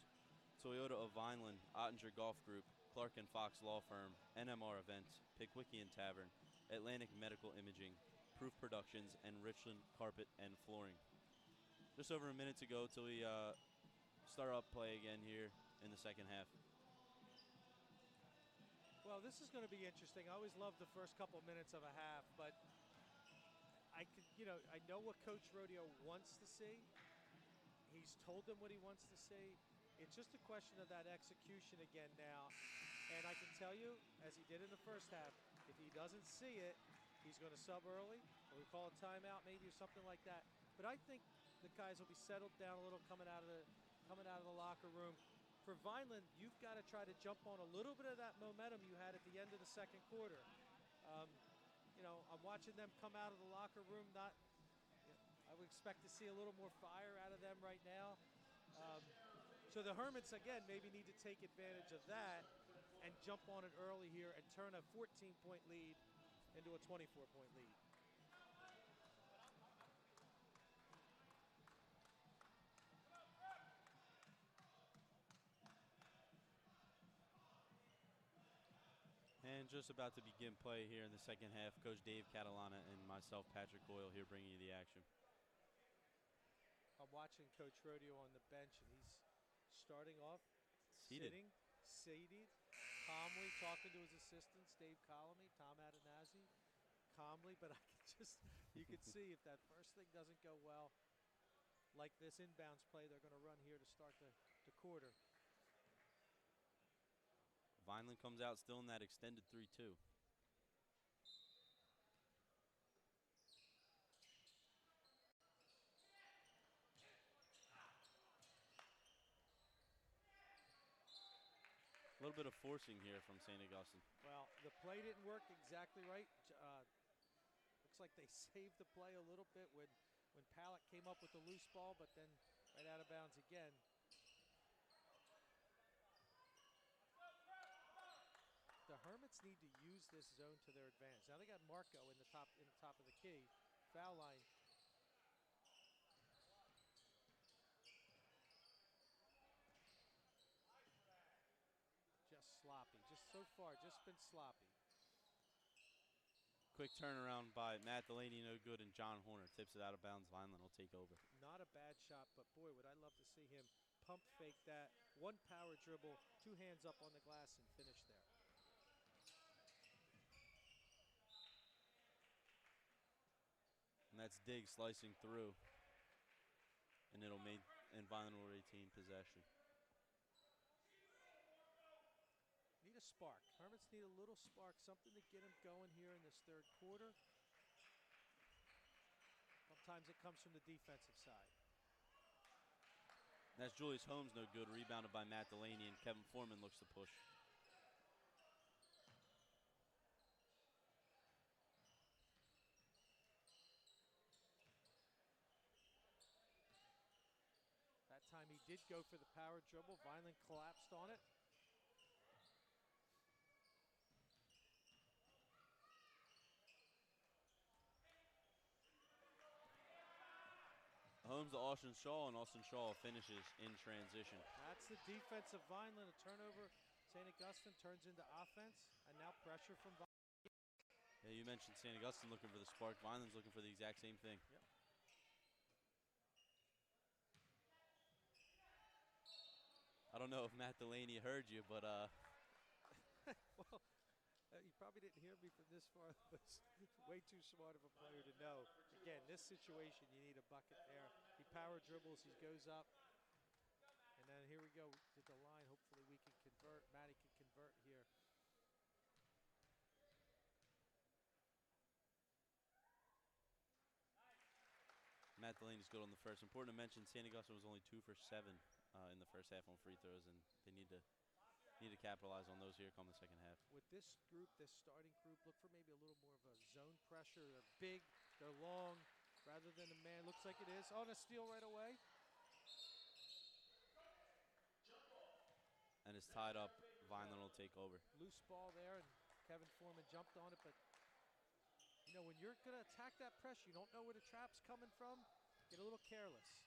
[SPEAKER 1] Toyota of Vineland, Ottinger Golf Group, Clark & Fox Law Firm, NMR Events, Pickwickian Tavern, Atlantic Medical Imaging, Proof Productions, and Richland Carpet and Flooring. Just over a minute to go till we start up play again here in the second half.
[SPEAKER 2] Well, this is going to be interesting. I always love the first couple minutes of a half, but I know what Coach Rodeo wants to see. He's told them what he wants to see. It's just a question of that execution again now. And I can tell you, as he did in the first half, if he doesn't see it, he's going to sub early, or we call a timeout maybe, or something like that. But I think the guys will be settled down a little coming out of the locker room. For Vineland, you've got to try to jump on a little bit of that momentum you had at the end of the second quarter. I'm watching them come out of the locker room. I would expect to see a little more fire out of them right now. So the Hermits, again, maybe need to take advantage of that and jump on it early here and turn a 14-point lead into a 24-point lead.
[SPEAKER 1] And just about to begin play here in the second half. Coach Dave Catalana and myself, Patrick Hoyle, here bringing you the action.
[SPEAKER 2] I'm watching Coach Rodeo on the bench, and he's starting off
[SPEAKER 1] Seated.
[SPEAKER 2] seated, calmly talking to his assistants, Dave Colony, Tom Adenazzi, calmly, but you can see if that first thing doesn't go well, like this inbounds play they're going to run here to start the quarter.
[SPEAKER 1] Vineland comes out still in that extended 3-2. A little bit of forcing here from St. Augustine.
[SPEAKER 2] Well, the play didn't work exactly right. Looks like they saved the play a little bit when Pallett came up with the loose ball, but then right out of bounds again. The Hermits need to use this zone to their advantage. Now they got Marco in the top of the key, foul line. sloppy. Just so far, just been sloppy.
[SPEAKER 1] Quick turnaround by Matt Delaney, no good, and John Horner tips it out of bounds. Vineland will take over.
[SPEAKER 2] Not a bad shot, but boy, would I love to see him pump fake that. One power dribble, 2 hands up on the glass, and finish there.
[SPEAKER 1] And that's Diggs slicing through. And Vineland will retain possession.
[SPEAKER 2] Need a spark. Hermits need a little spark, something to get them going here in this third quarter. Sometimes it comes from the defensive side.
[SPEAKER 1] That's Julius Holmes, no good. Rebounded by Matt Delaney, and Kevin Foreman looks to push.
[SPEAKER 2] That time he did go for the power dribble. Vineland collapsed on it.
[SPEAKER 1] Holmes to Austin Shaw, and Austin Shaw finishes in transition.
[SPEAKER 2] That's the defense of Vineland. A turnover. St. Augustine turns into offense, and now pressure from Vineland.
[SPEAKER 1] Yeah, you mentioned St. Augustine looking for the spark. Vineland's looking for the exact same thing.
[SPEAKER 2] Yep.
[SPEAKER 1] I don't know if Matt Delaney heard you, but
[SPEAKER 2] Well, you probably didn't hear me from this far, but it's way too smart of a player to know. Again, this situation, you need a bucket there. He power dribbles, he goes up. And then here we go to the line. Hopefully we can convert. Matty can convert here.
[SPEAKER 1] Matt Delaney's good on the first. Important to mention, St. Augustine was only 2 for 7 in the first half on free throws, and they need to capitalize on those here come the second half.
[SPEAKER 2] With this group, this starting group, look for maybe a little more of a zone pressure. They're big, they're long, rather than a man. Looks like it is. Oh, and a steal right away.
[SPEAKER 1] And it's tied up. Vineland will take over.
[SPEAKER 2] Loose ball there, and Kevin Foreman jumped on it, but you know, when you're going to attack that pressure, you don't know where the trap's coming from, get a little careless.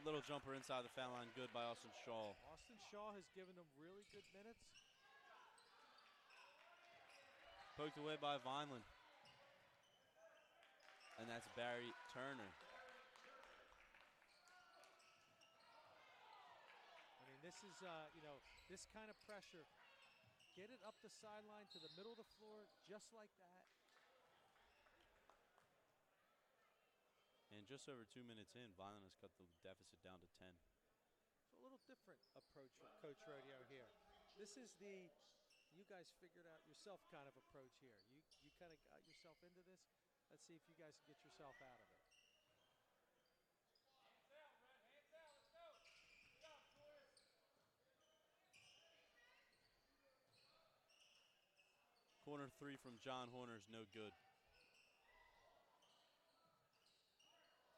[SPEAKER 1] Little jumper inside the foul line, good by Austin Shaw.
[SPEAKER 2] Austin Shaw has given them really good minutes.
[SPEAKER 1] Poked away by Vineland. And that's Barry Turner.
[SPEAKER 2] I mean, this is, you know, this kind of pressure. Get it up the sideline to the middle of the floor, just like that.
[SPEAKER 1] And just over 2 minutes in, Vineland has cut the deficit down to 10.
[SPEAKER 2] It's a little different approach from Coach Rodeo here. This is the, you guys figured out yourself kind of approach here. You kind of got yourself into this. Let's see if you guys can get yourself out of it.
[SPEAKER 1] Corner 3 from John Horner is no good.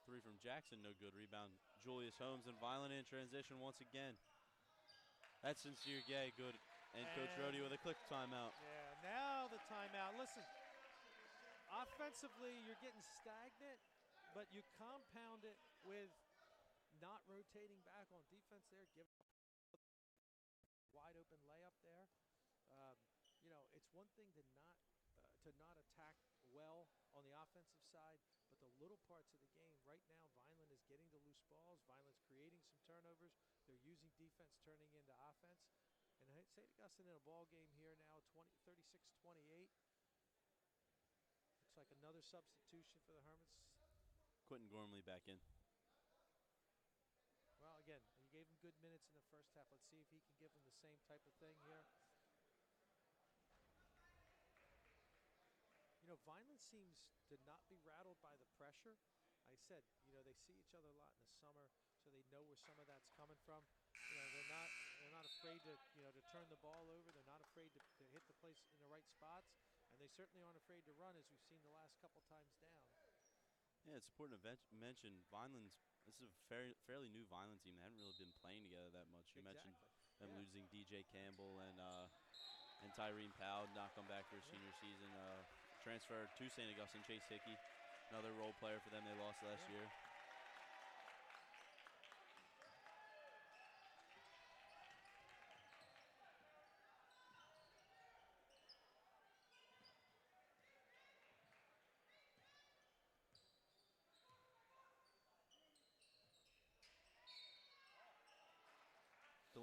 [SPEAKER 1] 3 from Jackson, no good. Rebound, Julius Holmes, and Vineland in transition once again. That's Sincere Gay, good. And Coach Rodeo with a quick timeout.
[SPEAKER 2] Yeah, now the timeout. Listen, offensively, you're getting stagnant, but you compound it with not rotating back on defense there, giving a wide open layup there. You know, it's one thing to not attack well on the offensive side, but the little parts of the game, right now, Vineland is getting the loose balls. Vineland's creating some turnovers. They're using defense, turning into offense. And St. Augustine in a ball game here now, 36-28. Looks like another substitution for the Hermits.
[SPEAKER 1] Quentin Gormley back in.
[SPEAKER 2] Well, again, he gave him good minutes in the first half. Let's see if he can give them the same type of thing here. You know, Vineland seems to not be rattled by the pressure. I said, you know, they see each other a lot in the summer, so they know where some of that's coming from. You know, they're not afraid to, you know, to turn the ball over. They're not afraid to hit the place in the right spots, and they certainly aren't afraid to run, as we've seen the last couple times down.
[SPEAKER 1] Yeah, it's important to mention Vineland's. This is a fairly new Vineland team. They haven't really been playing together that much. You mentioned them losing DJ Campbell and Tyrene Powell, not come back for his senior season. Transfer to St. Augustine, Chase Hickey, another role player for them they lost last year.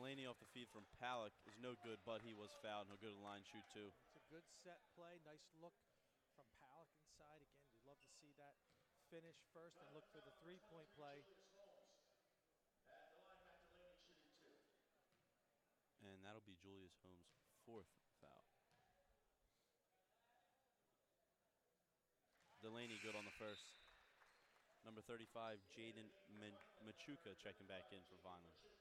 [SPEAKER 1] Delaney off the feed from Palak is no good, but he was fouled. He'll go to the line, shoot 2.
[SPEAKER 2] It's a good set play. Nice look from Palak inside. Again, you'd love to see that finish first and look for the three-point play.
[SPEAKER 1] And that'll be Julius Holmes' 4th foul. Delaney good on the first. Number 35, Jaden Machuca checking back in for Vineland.
[SPEAKER 2] We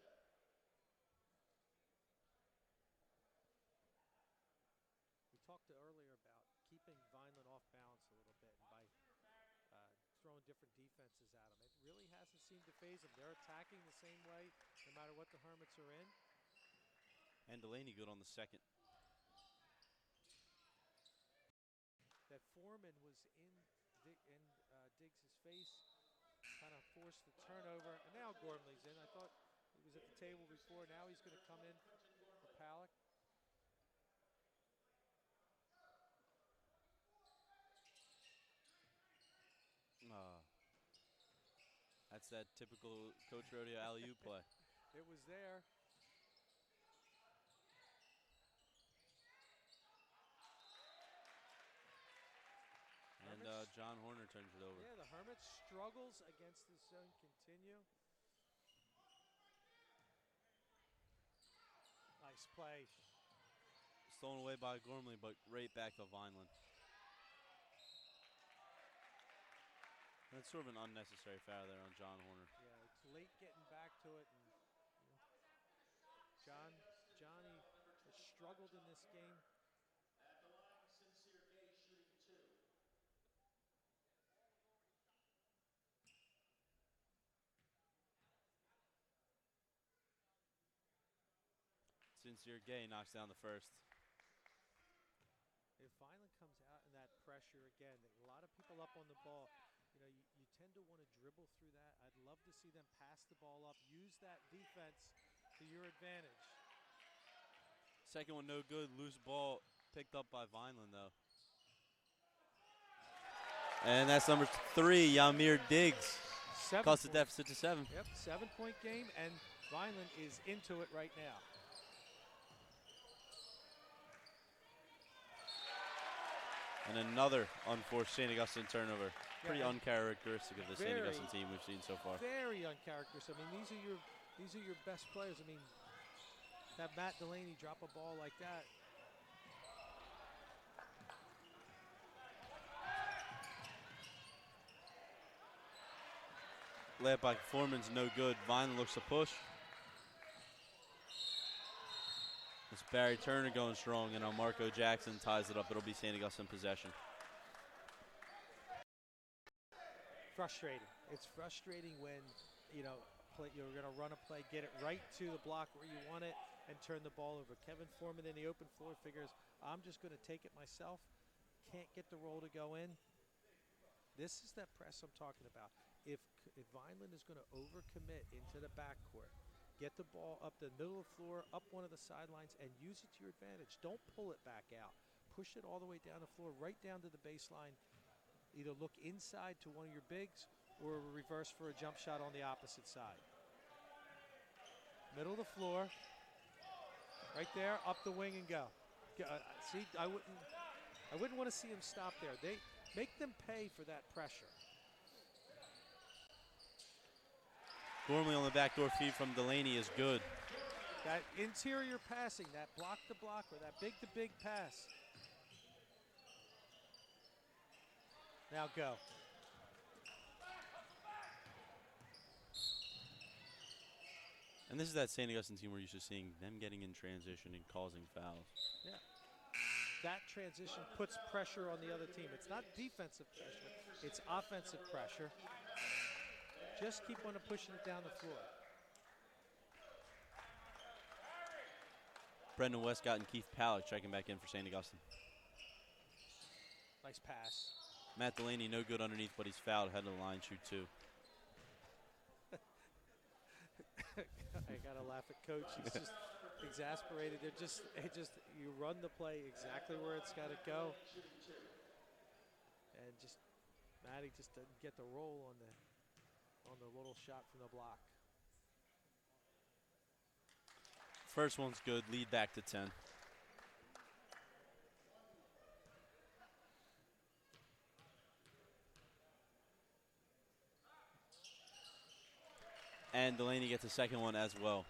[SPEAKER 2] talked earlier about keeping Vineland off balance a little bit and by throwing different defenses at them. It really hasn't seemed to phase them. They're attacking the same way no matter what the Hermits are in.
[SPEAKER 1] And Delaney good on the second.
[SPEAKER 2] That Foreman was in Diggs' face, kind of forced the turnover, and now Gormley's in. I thought he was at the table before. Now he's going to come in for Palak.
[SPEAKER 1] That's that typical Coach Rodeo alley-oop play.
[SPEAKER 2] It was there.
[SPEAKER 1] And John Horner turns it over.
[SPEAKER 2] Yeah, the Hermits struggles against the zone continue. Nice play.
[SPEAKER 1] Stolen away by Gormley, but right back to Vineland. That's sort of an unnecessary foul there on John Horner.
[SPEAKER 2] Yeah, it's late getting back to it. And, Johnny has struggled in this game.
[SPEAKER 4] At the line, Sincere Gay shooting 2.
[SPEAKER 1] Sincere Gay knocks down the first.
[SPEAKER 2] If Vineland comes out in that pressure again, a lot of people up on the ball, you tend to want to dribble through that. I'd love to see them pass the ball up, use that defense to your advantage.
[SPEAKER 1] Second one no good, loose ball picked up by Vineland though. And that's number 3, Yamir Diggs. Cuts the deficit to 7.
[SPEAKER 2] Yep, 7-point game, and Vineland is into it right now.
[SPEAKER 1] And another unforced St. Augustine turnover. Pretty uncharacteristic of the St. Augustine team we've seen so far.
[SPEAKER 2] Very uncharacteristic. I mean, these are your best players. I mean, have Matt Delaney drop a ball like that.
[SPEAKER 1] Layup by Foreman's no good. Vineland looks to push. It's Barry Turner going strong, and Marco Jackson ties it up. It'll be St. Augustine possession.
[SPEAKER 2] Frustrating. It's frustrating when, you're going to run a play, get it right to the block where you want it, and turn the ball over. Kevin Foreman in the open floor figures, I'm just going to take it myself. Can't get the roll to go in. This is that press I'm talking about. If Vineland is going to overcommit into the backcourt, get the ball up the middle of the floor, up one of the sidelines, and use it to your advantage. Don't pull it back out. Push it all the way down the floor, right down to the baseline. Either look inside to one of your bigs or reverse for a jump shot on the opposite side. Middle of the floor, right there, up the wing and go. See, I wouldn't want to see him stop there. They make them pay for that pressure.
[SPEAKER 1] Gormley on the backdoor feed from Delaney is good.
[SPEAKER 2] That interior passing, that block-to-block or that big-to-big pass. Now go.
[SPEAKER 1] And this is that St. Augustine team we're used to seeing them getting in transition and causing fouls.
[SPEAKER 2] Yeah. That transition puts pressure on the other team. It's not defensive pressure, it's offensive pressure. Just keep on pushing it down the floor.
[SPEAKER 1] Brendan Westcott and Keith Palak checking back in for St. Augustine.
[SPEAKER 2] Nice pass.
[SPEAKER 1] Matt Delaney no good underneath, but he's fouled. Head of the line, shoot 2.
[SPEAKER 2] I gotta laugh at Coach. He's just exasperated. You run the play exactly where it's got to go, and Matty just doesn't get the roll on the little shot from the block.
[SPEAKER 1] First one's good. Lead back to 10. And Delaney gets a second one as well.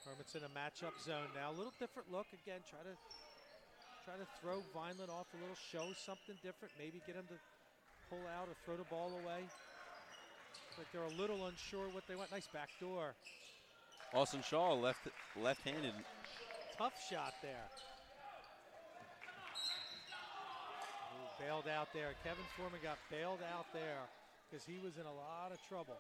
[SPEAKER 2] Hermits in a matchup zone now. A little different look. Again, try to throw Vineland off a little, show something different, maybe get him to pull out or throw the ball away. Like they're a little unsure what they want. Nice back door.
[SPEAKER 1] Austin Shaw left-handed.
[SPEAKER 2] Tough shot there. Ooh, bailed out there. Kevin Foreman got bailed out there because he was in a lot of trouble.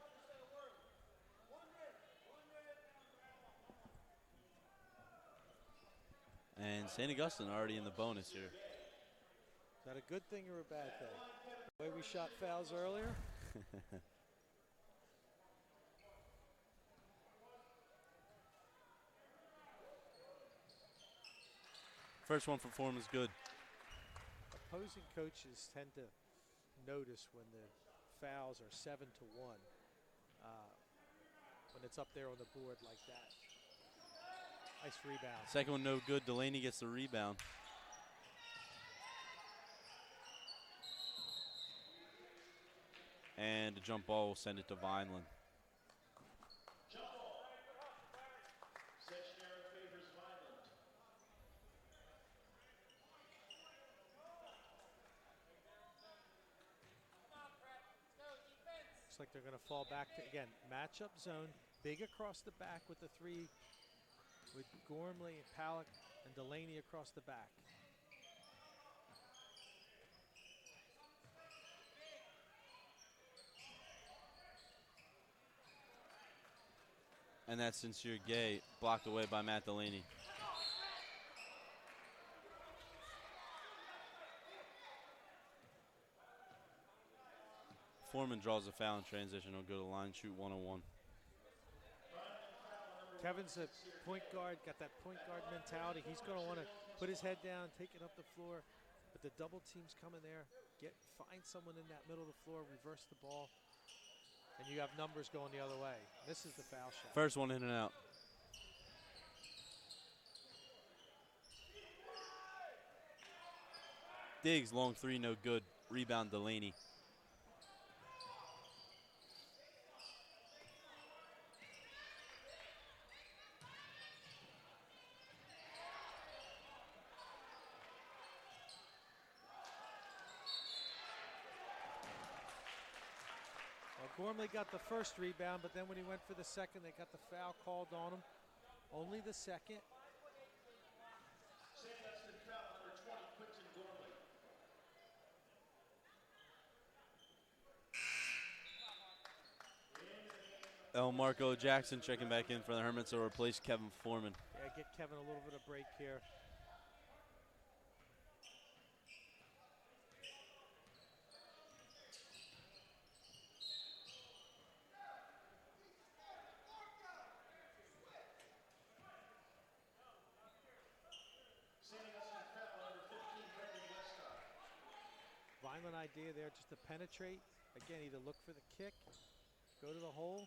[SPEAKER 1] And St. Augustine already in the bonus here.
[SPEAKER 2] Is that a good thing or a bad thing? The way we shot fouls earlier.
[SPEAKER 1] First one for Foreman's good.
[SPEAKER 2] Opposing coaches tend to notice when the fouls are 7-1 when it's up there on the board like that. Nice rebound.
[SPEAKER 1] Second one no good. Delaney gets the rebound. And a jump ball will send it to Vineland.
[SPEAKER 4] Jump ball. Second arrow favors Vineland.
[SPEAKER 2] Looks like they're going to fall back to, again, matchup zone. Big across the back with the three with Gormley, Palak, and Delaney across the back.
[SPEAKER 1] And that's Sincere Gay, blocked away by Matt Delaney. Foreman draws a foul in transition. He'll go to line, shoot 101.
[SPEAKER 2] Kevin's a point guard, got that point guard mentality. He's going to want to put his head down, take it up the floor. But the double teams come in there, find someone in that middle of the floor, reverse the ball, and you have numbers going the other way. This is the foul shot.
[SPEAKER 1] First one in and out. Diggs, long three, no good. Rebound, Delaney.
[SPEAKER 2] Gormley got the first rebound, but then when he went for the second, they got the foul called on him. Only the second.
[SPEAKER 4] St. Augustine foul number 20, Quinton Gormley.
[SPEAKER 1] El Marco Jackson checking back in for the Hermits to replace Kevin Foreman.
[SPEAKER 2] Yeah, get Kevin a little bit of break here. Vineland idea there just to penetrate. Again, either look for the kick, go to the hole.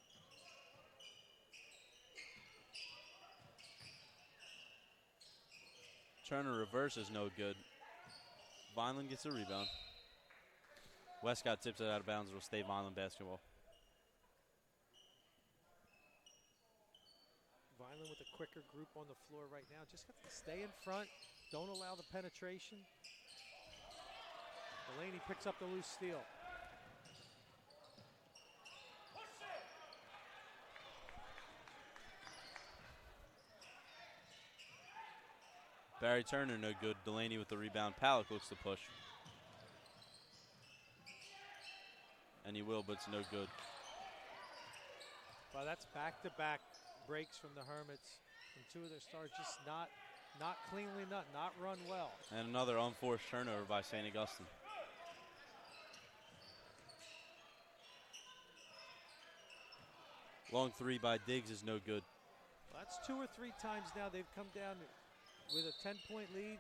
[SPEAKER 1] Turner reverse is no good. Vineland gets a rebound. Westcott tips it out of bounds. It'll stay Vineland basketball.
[SPEAKER 2] Vineland with a quicker group on the floor right now. Just have to stay in front. Don't allow the penetration. Delaney picks up the loose steal.
[SPEAKER 1] Barry Turner, no good. Delaney with the rebound. Palak looks to push. And he will, but it's no good.
[SPEAKER 2] Well, that's back-to-back breaks from the Hermits. And two of their stars just not cleanly, not run well.
[SPEAKER 1] And another unforced turnover by St. Augustine. Long three by Diggs is no good.
[SPEAKER 2] Well, that's 2 or 3 times now they've come down with a 10-point lead.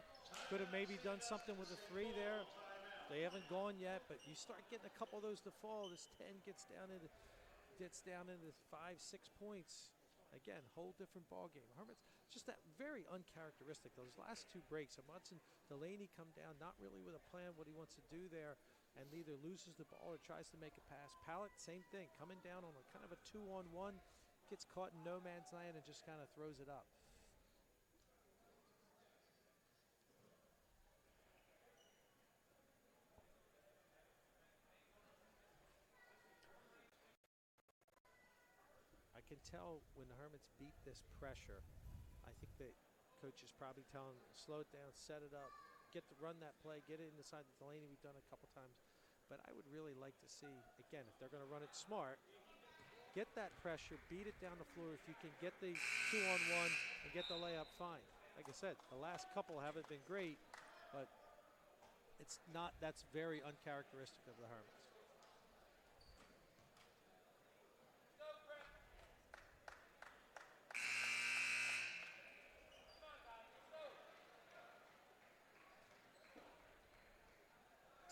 [SPEAKER 2] Could have maybe done something with a 3 there. They haven't gone yet, but you start getting a couple of those to fall. This 10 gets down into gets down into 5-6 points. Again, whole different ball game. Hermits, just that very uncharacteristic. Those last 2 breaks, Hudson Delaney come down, not really with a plan what he wants to do there, and either loses the ball or tries to make a pass. Pallet, same thing, coming down on a kind of a 2-on-1, gets caught in no man's land and just kind of throws it up. I can tell when the Hermits beat this pressure, I think that coach is probably telling them, slow it down, set it up, get to run that play, get it inside the Delaney. We've done it a couple times. But I would really like to see, again, if they're going to run it smart, get that pressure, beat it down the floor. If you can get the 2-on-1 and get the layup, fine. Like I said, the last couple haven't been great, but it's not, that's very uncharacteristic of the Hermits.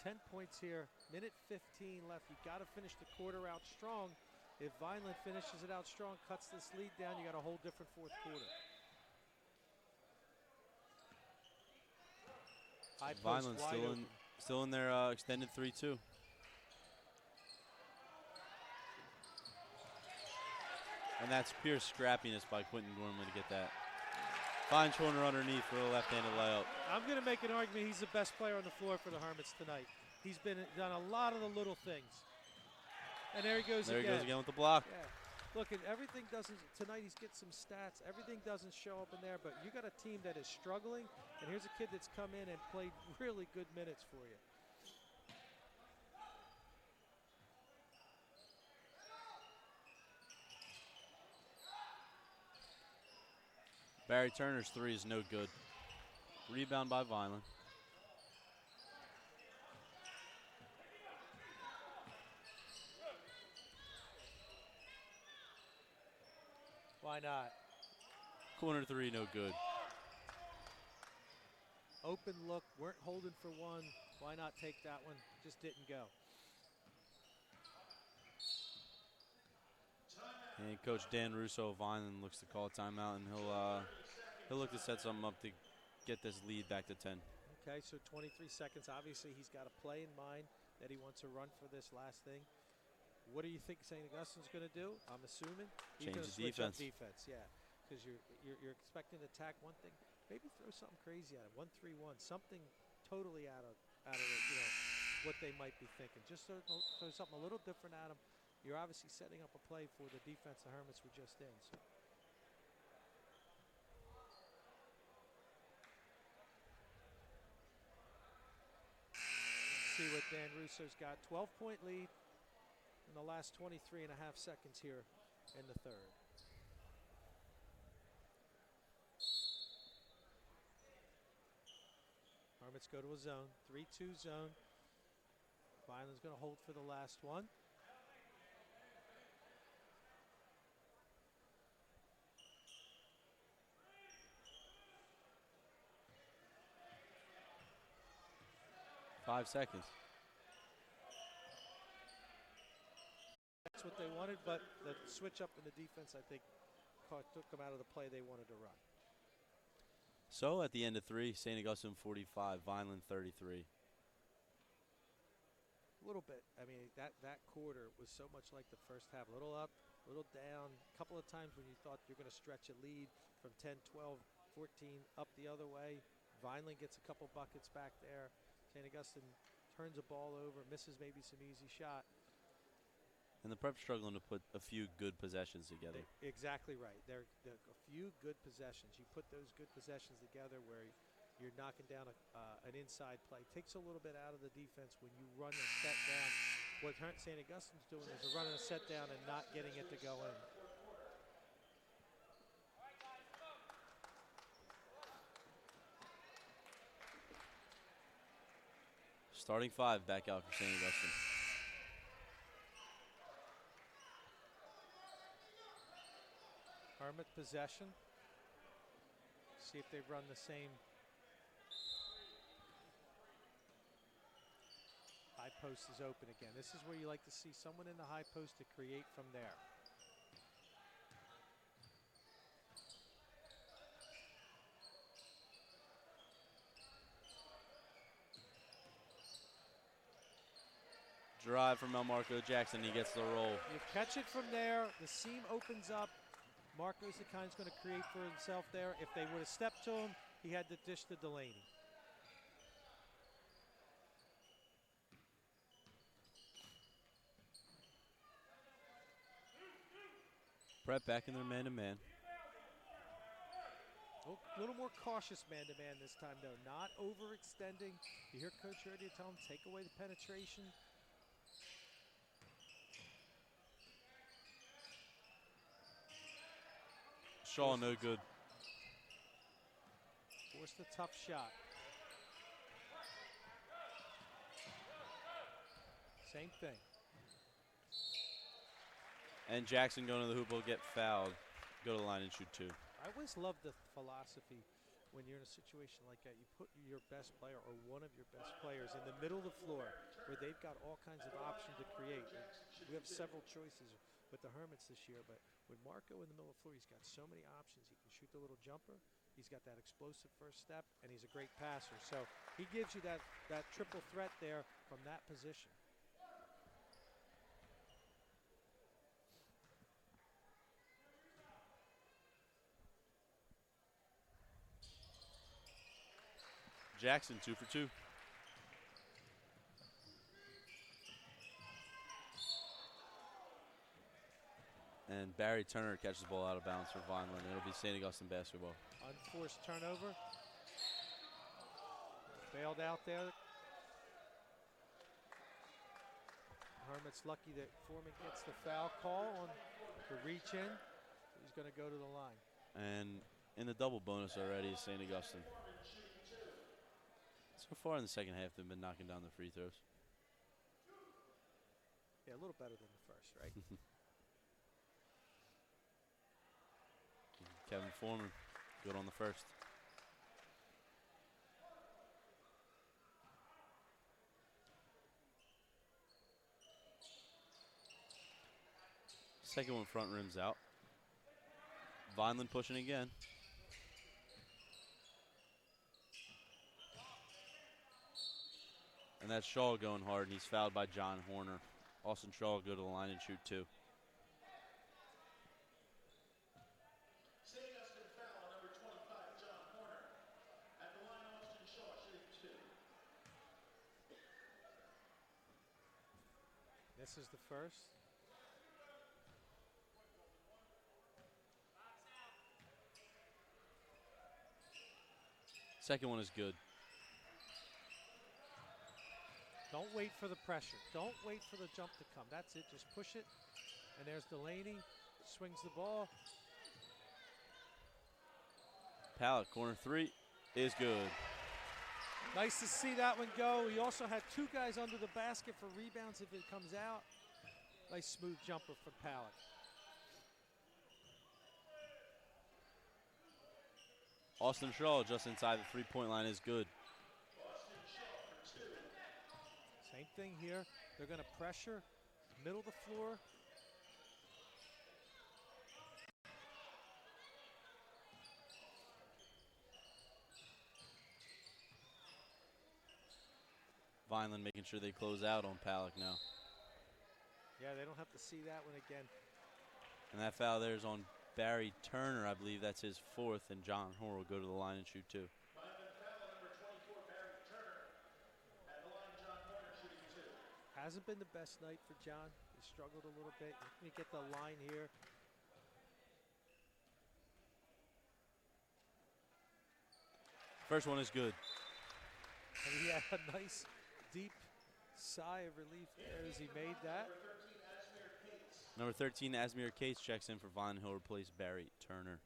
[SPEAKER 2] $10 points here, minute 15 left. You got to finish the quarter out strong. If Vineland finishes it out strong, cuts this lead down, you got a whole different fourth quarter.
[SPEAKER 1] Vineland still in their extended 3-2. And that's pure scrappiness by Quentin Gormley to get that. Fine corner underneath for a left-handed layup.
[SPEAKER 2] I'm going to make an argument he's the best player on the floor for the Hermits tonight. He's done a lot of the little things. And there he goes again.
[SPEAKER 1] There he goes again with the block.
[SPEAKER 2] Yeah. Look, and everything doesn't, tonight he's get some stats. Everything doesn't show up in there, but you got a team that is struggling, and here's a kid that's come in and played really good minutes for you.
[SPEAKER 1] Barry Turner's 3 is no good. Rebound by Vineland.
[SPEAKER 2] Why not?
[SPEAKER 1] Corner 3, no good.
[SPEAKER 2] Open look, weren't holding for one. Why not take that one? Just didn't go.
[SPEAKER 1] And Coach Dan Russo of Vineland looks to call a timeout, and he'll look to set something up to get this lead back to 10.
[SPEAKER 2] Okay, so 23 seconds. Obviously, he's got a play in mind that he wants to run for this last thing. What do you think St. Augustine's going to do? I'm assuming he's going to switch up defense. Yeah, because you're expecting to attack one thing. Maybe throw something crazy at it. 1-3-1, something totally out of it, what they might be thinking. Just throw something a little different at them. You're obviously setting up a play for the defense the Hermits were just in. So. Let's see what Dan Russo's got. 12-point lead in the last 23.5 seconds here in the third. Hermits go to a zone, 3-2 zone. Vineland's going to hold for the last one.
[SPEAKER 1] Five seconds.
[SPEAKER 2] That's what they wanted, but the switch up in the defense, I think, took them out of the play they wanted to run.
[SPEAKER 1] So at the end of 3, St. Augustine 45, Vineland 33.
[SPEAKER 2] A little bit. I mean, that quarter was so much like the first half. A little up, a little down. A couple of times when you thought you're going to stretch a lead from 10, 12, 14 up the other way. Vineland gets a couple buckets back there. St. Augustine turns a ball over, misses maybe some easy shot.
[SPEAKER 1] And the Prep's struggling to put a few good possessions together.
[SPEAKER 2] Exactly right. They're a few good possessions. You put those good possessions together where you're knocking down an inside play. Takes a little bit out of the defense when you run a set down. What St. Augustine's doing is they're running a set down and not getting it to go in.
[SPEAKER 1] Starting 5 back out for St. Augustine.
[SPEAKER 2] Hermit possession. See if they run the same high post is open again. This is where you like to see someone in the high post to create from there.
[SPEAKER 1] Drive from Marco Jackson. He gets the roll.
[SPEAKER 2] You catch it from there. The seam opens up. Marco's the kind who's going to create for himself there. If they would have stepped to him, he had to dish to Delaney.
[SPEAKER 1] Prep back in their man-to-man.
[SPEAKER 2] A little more cautious man-to-man this time, though. Not overextending. You hear Coach ready to tell him, take away the penetration.
[SPEAKER 1] Shaw, no good.
[SPEAKER 2] Forced a tough shot. Same thing.
[SPEAKER 1] And Jackson going to the hoop will get fouled. Go to the line and shoot 2.
[SPEAKER 2] I always love the philosophy when you're in a situation like that. You put your best player or one of your best players in the middle of the floor where they've got all kinds of options to create. And we have several choices with the Hermits this year, but with Marco in the middle of the floor, he's got so many options. He can shoot the little jumper. He's got that explosive first step, and he's a great passer. So he gives you that triple threat there from that position.
[SPEAKER 1] Jackson 2 for 2. And Barry Turner catches the ball out of bounds for Vineland. It'll be St. Augustine basketball.
[SPEAKER 2] Unforced turnover. Bailed out there. Hermit's lucky that Foreman gets the foul call on the reach in. He's going to go to the line.
[SPEAKER 1] And in the double bonus already is St. Augustine. So far in the second half, they've been knocking down the free throws.
[SPEAKER 2] Yeah, a little better than the first, right?
[SPEAKER 1] Kevin Foreman, good on the first. Second one front rims out. Vineland pushing again. And that's Shaw going hard, and he's fouled by John Horner. Austin Shaw will go to the line and shoot 2.
[SPEAKER 4] St. Augustine foul on number 25, John Horner. At the line, Austin Shaw shooting 2.
[SPEAKER 2] This is the first.
[SPEAKER 1] Second one is good.
[SPEAKER 2] Don't wait for the pressure. Don't wait for the jump to come. That's it. Just push it. And there's Delaney. Swings the ball.
[SPEAKER 1] Pallet, corner 3 is good.
[SPEAKER 2] Nice to see that one go. He also had 2 guys under the basket for rebounds if it comes out. Nice smooth jumper for Pallet.
[SPEAKER 1] Austin Shaw just inside the three-point line is good.
[SPEAKER 2] Same thing here. They're going to pressure, middle of the floor.
[SPEAKER 1] Vineland making sure they close out on Palak now.
[SPEAKER 2] Yeah, they don't have to see that one again.
[SPEAKER 1] And that foul there is on Barry Turner. I believe that's his 4th, and John Horner will go to the line and shoot 2.
[SPEAKER 2] Hasn't been the best night for John. He struggled a little bit. Let me get the line here.
[SPEAKER 1] First one is good.
[SPEAKER 2] And he had a nice, deep sigh of relief there as he made that.
[SPEAKER 1] Number 13, Asmir Cates checks in for Vineland. He'll replace Barry Turner.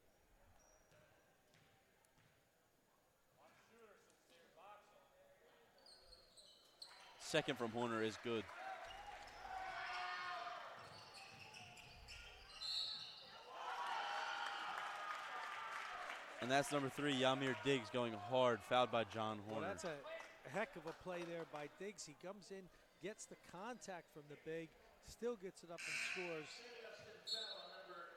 [SPEAKER 1] Second from Horner is good. And that's number 3, Yamir Diggs going hard, fouled by John Horner.
[SPEAKER 2] Well, that's a heck of a play there by Diggs. He comes in, gets the contact from the big, still gets it up and scores.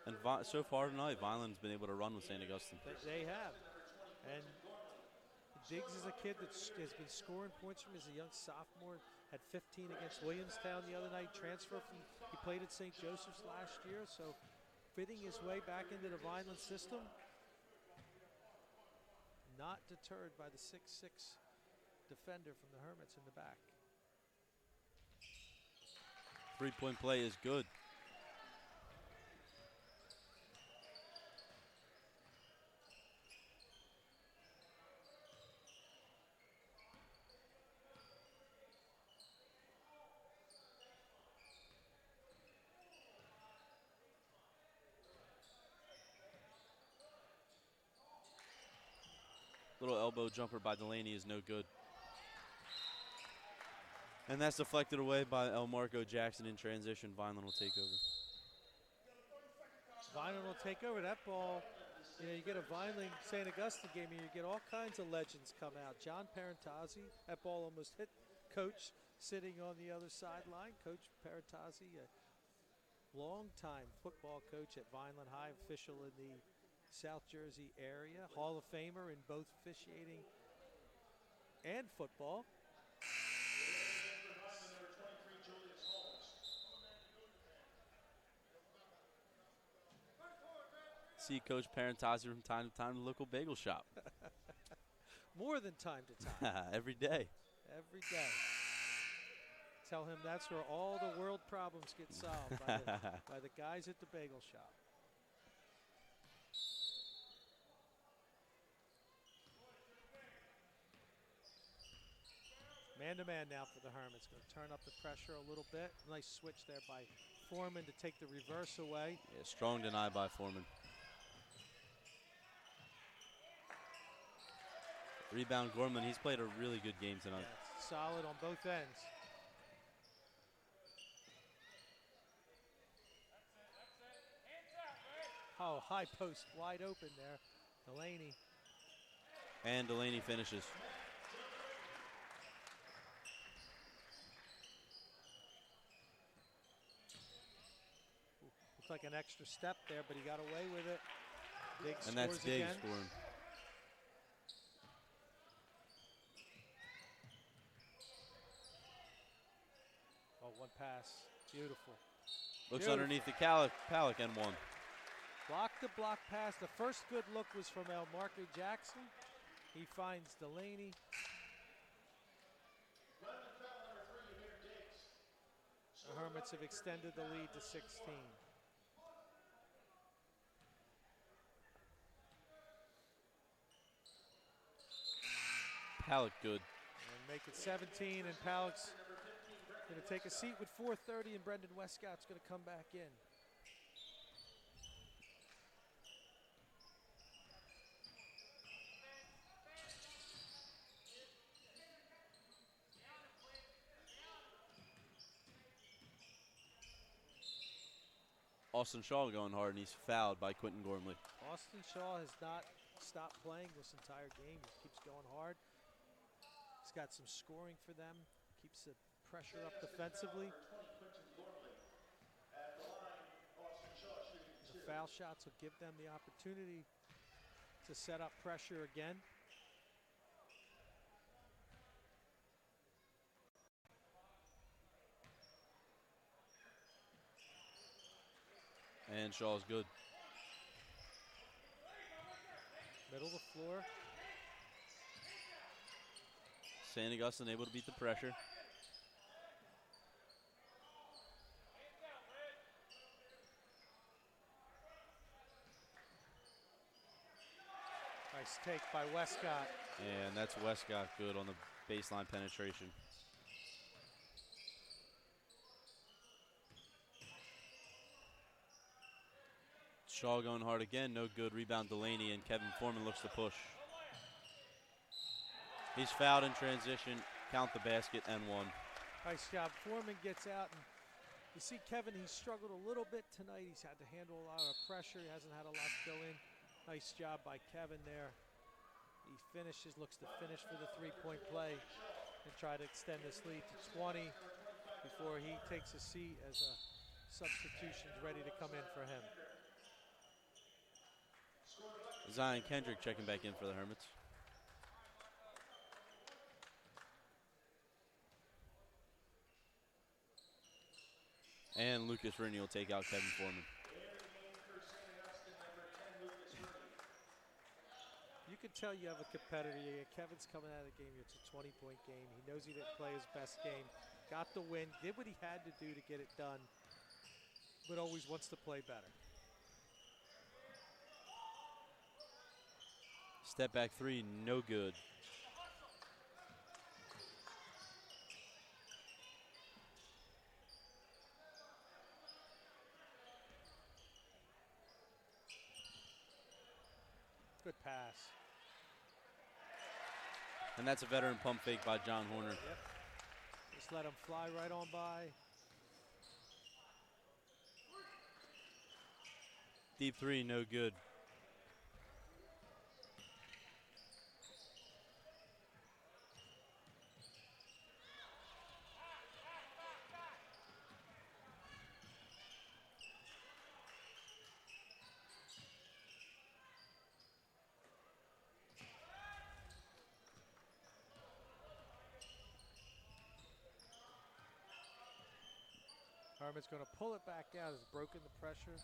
[SPEAKER 1] And so far tonight, Vineland's been able to run with St. Augustine.
[SPEAKER 2] They have. And Diggs is a kid that has been scoring points from as a young sophomore. Had 15 against Williamstown the other night. He played at St. Joseph's last year, so fitting his way back into the Vineland system. Not deterred by the 6'6" defender from the Hermits in the back.
[SPEAKER 1] Three-point play is good. Little elbow jumper by Delaney is no good. And that's deflected away by Elmarco Jackson in transition. Vineland will take over.
[SPEAKER 2] Vineland will take over. That ball, you get a Vineland St. Augustine game and you get all kinds of legends come out. John Parentazzi, that ball almost hit Coach sitting on the other sideline. Coach Parentazzi, a longtime football coach at Vineland High, official in the South Jersey area, Hall of Famer in both officiating and football.
[SPEAKER 1] See Coach Parentazzi from time to time in the local bagel shop.
[SPEAKER 2] More than time to time.
[SPEAKER 1] Every day.
[SPEAKER 2] Every day. Tell him that's where all the world problems get solved, by the guys at the bagel shop. Man-to-man now for the Hermits. Going to turn up the pressure a little bit. Nice switch there by Foreman to take the reverse away.
[SPEAKER 1] Yeah, strong deny by Foreman. Rebound Gorman. He's played a really good game tonight.
[SPEAKER 2] Yeah, solid on both ends. Oh, high post wide open there. Delaney.
[SPEAKER 1] And Delaney finishes.
[SPEAKER 2] Looks like an extra step there, but he got away with it. Diggs
[SPEAKER 1] and that's Diggs
[SPEAKER 2] again.
[SPEAKER 1] scoring.
[SPEAKER 2] Oh, one pass. Beautiful.
[SPEAKER 1] Looks
[SPEAKER 2] Beautiful.
[SPEAKER 1] underneath the Palick and one.
[SPEAKER 2] Block to block pass. The first good look was from Elmarco Jackson. He finds Delaney. The Hermits have extended the lead to 16.
[SPEAKER 1] Palick good.
[SPEAKER 2] And make it 17, and Palick's going to take a seat with 4:30, and Brendan Westcott's going to come back in.
[SPEAKER 1] Austin Shaw going hard, and he's fouled by Quentin Gormley.
[SPEAKER 2] Austin Shaw has not stopped playing this entire game. He keeps going hard. He's got some scoring for them. Keeps the pressure up defensively. The foul shots will give them the opportunity to set up pressure again.
[SPEAKER 1] And Shaw's good.
[SPEAKER 2] Middle of the floor.
[SPEAKER 1] St. Augustine able to beat the pressure.
[SPEAKER 2] Nice take by Westcott.
[SPEAKER 1] And that's Westcott good on the baseline penetration. Shaw going hard again, no good. Rebound Delaney, and Kevin Foreman looks to push. He's fouled in transition, count the basket, and one.
[SPEAKER 2] Nice job. Foreman gets out, and you see Kevin, he's struggled a little bit tonight. He's had to handle a lot of pressure. He hasn't had a lot to go in. Nice job by Kevin there. He finishes, looks to finish for the three-point play and try to extend this lead to 20. before he takes a seat as a substitution's ready to come in for him.
[SPEAKER 1] Zion Kendrick checking back in for the Hermits. And Lucas Rooney will take out Kevin Foreman.
[SPEAKER 2] You can tell you have a competitor. Kevin's coming out of the game. It's a 20-point game. He knows he didn't play his best game. Got the win. Did what he had to do to get it done. But always wants to play better.
[SPEAKER 1] Step back three, no good.
[SPEAKER 2] Good pass.
[SPEAKER 1] And that's a veteran pump fake by John Horner.
[SPEAKER 2] Yep. Just let him fly right on by.
[SPEAKER 1] Deep three, no good.
[SPEAKER 2] Hermit's going to pull it back out. Has broken the pressure.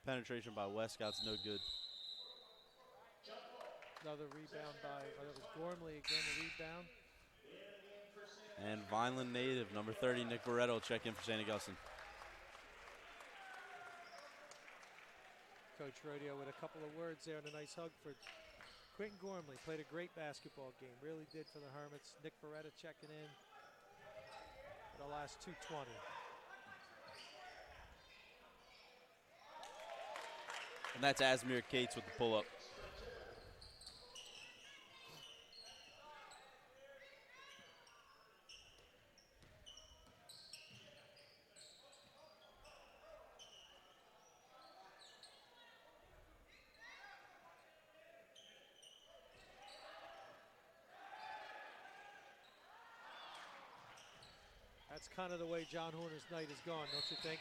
[SPEAKER 1] Penetration by Westcott's no good.
[SPEAKER 2] Another rebound by, that was Gormley again, the rebound.
[SPEAKER 1] And Vineland native, number 30, Nick Barretto, check in for St. Augustine.
[SPEAKER 2] Coach Rodeo with a couple of words there and a nice hug for Quentin Gormley. Played a great basketball game, really did for the Hermits. Nick Barretto checking in for the last 2:20.
[SPEAKER 1] And that's Asmir Cates with the pull-up.
[SPEAKER 2] That's kind of the way John Horner's night has gone, don't you think?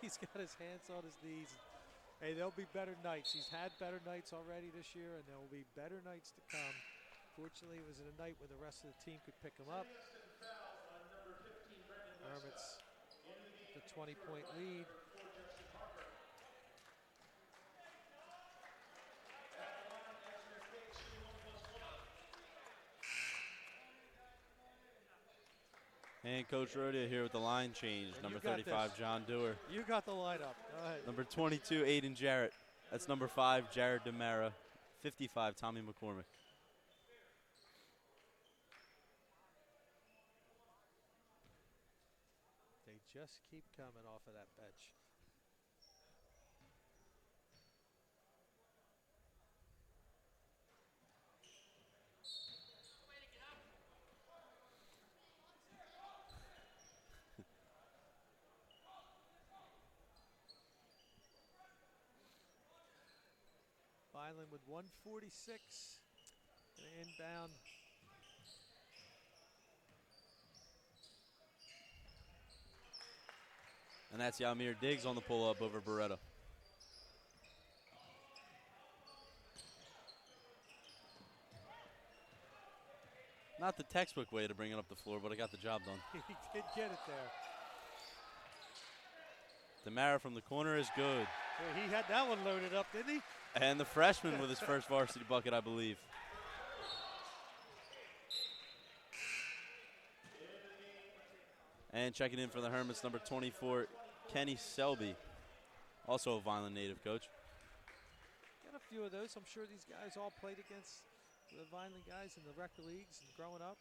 [SPEAKER 2] He's got his hands on his knees. Hey, there'll be better nights. He's had better nights already this year, and there will be better nights to come. Fortunately, it was in a night where the rest of the team could pick him up. Hermits, the 20-point lead.
[SPEAKER 1] And Coach Rodeo here with the line change.
[SPEAKER 2] And
[SPEAKER 1] Number
[SPEAKER 2] you got
[SPEAKER 1] 35,
[SPEAKER 2] this.
[SPEAKER 1] John Dewar.
[SPEAKER 2] You got the lineup. Go ahead.
[SPEAKER 1] Number 22, Aiden Jarrett. That's number 5, Jared DeMera. 55, Tommy McCormick.
[SPEAKER 2] They just keep coming off of that bench. Vineland with 146 and inbound.
[SPEAKER 1] And that's Yamir Diggs on the pull-up over Barretto. Not the textbook way to bring it up the floor, but I got the job done.
[SPEAKER 2] He did get it there.
[SPEAKER 1] DeMera from the corner is good.
[SPEAKER 2] He had that one loaded up, didn't he?
[SPEAKER 1] And the freshman with his first varsity bucket, I believe. And checking in for the Hermits, number 24, Kenny Selby. Also a Vineland native, Coach.
[SPEAKER 2] Got a few of those. I'm sure these guys all played against the Vineland guys in the rec leagues and growing up.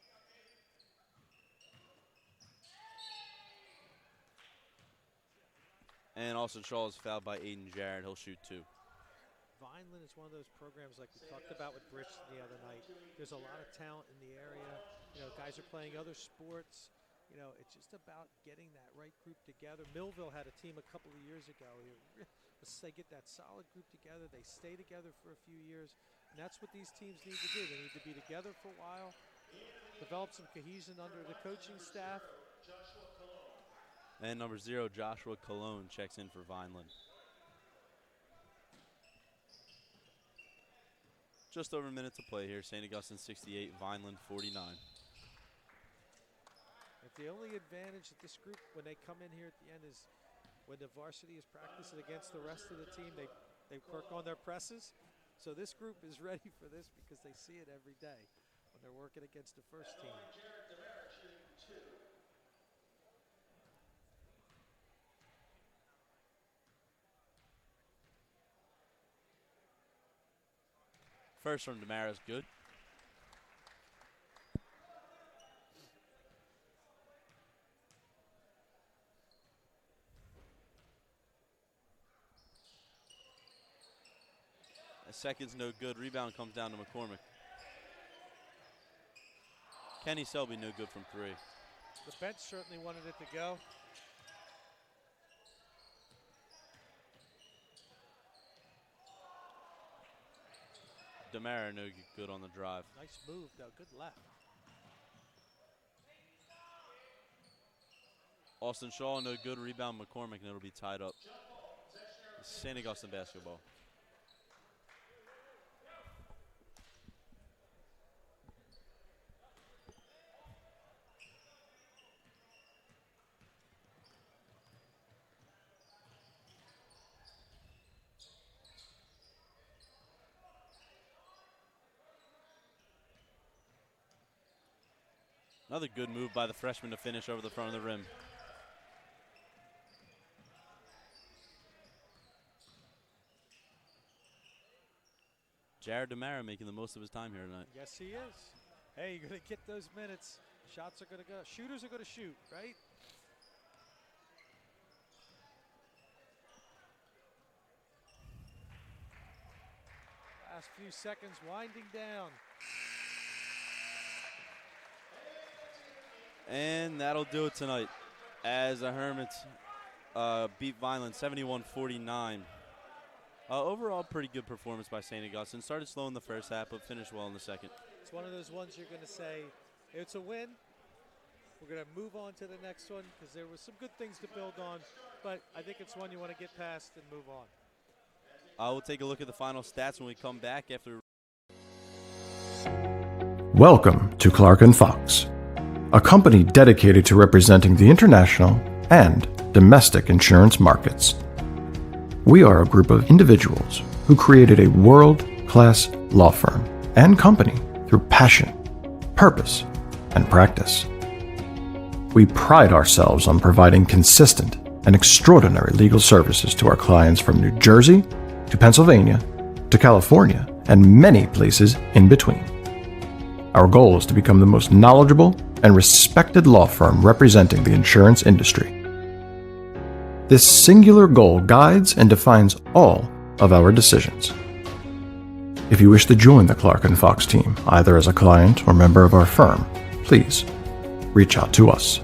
[SPEAKER 1] And Austin Shaw is fouled by Aiden Jarrett. He'll shoot 2.
[SPEAKER 2] Vineland is one of those programs like we talked about with Bridge the other night. There's a lot of talent in the area. You know, guys are playing other sports. You know, it's just about getting that right group together. Millville had a team a couple of years ago. They get that solid group together. They stay together for a few years. And that's what these teams need to do. They need to be together for a while, develop some cohesion under the coaching staff.
[SPEAKER 1] And number 0, Joshua Colon, checks in for Vineland. Just over a minute to play here. St. Augustine 68, Vineland 49.
[SPEAKER 2] If the only advantage that this group, when they come in here at the end, is when the varsity is practicing against the rest of the team, they work on their presses. So this group is ready for this because they see it every day when they're working against the first team.
[SPEAKER 1] First from Demara is good. A second's no good. Rebound comes down to McCormick. Kenny Selby no good from 3.
[SPEAKER 2] The bench certainly wanted it to go.
[SPEAKER 1] Demara no good on the drive.
[SPEAKER 2] Nice move, though. Good left.
[SPEAKER 1] Austin Shaw no good. Rebound McCormick, and it'll be tied up. St. Augustine basketball. Another good move by the freshman to finish over the front of the rim. Jared Demara making the most of his time here tonight.
[SPEAKER 2] Yes, he is. Hey, you're going to get those minutes. Shots are going to go. Shooters are going to shoot, right? Last few seconds winding down.
[SPEAKER 1] And that'll do it tonight as the Hermits beat Vineland 71-49. Overall, pretty good performance by St. Augustine. Started slow in the first half, but finished well in the second.
[SPEAKER 2] It's one of those ones you're going to say, it's a win. We're going to move on to the next one because there were some good things to build on, but I think it's one you want to get past and move on.
[SPEAKER 1] We'll take a look at the final stats when we come back after.
[SPEAKER 3] Welcome to Clark & Fox, a company dedicated to representing the international and domestic insurance markets. We are a group of individuals who created a world-class law firm and company through passion, purpose, and practice. We pride ourselves on providing consistent and extraordinary legal services to our clients from New Jersey to Pennsylvania to California and many places in between. Our goal is to become the most knowledgeable and respected law firm representing the insurance industry. This singular goal guides and defines all of our decisions. If you wish to join the Clark & Fox team, either as a client or member of our firm, please reach out to us.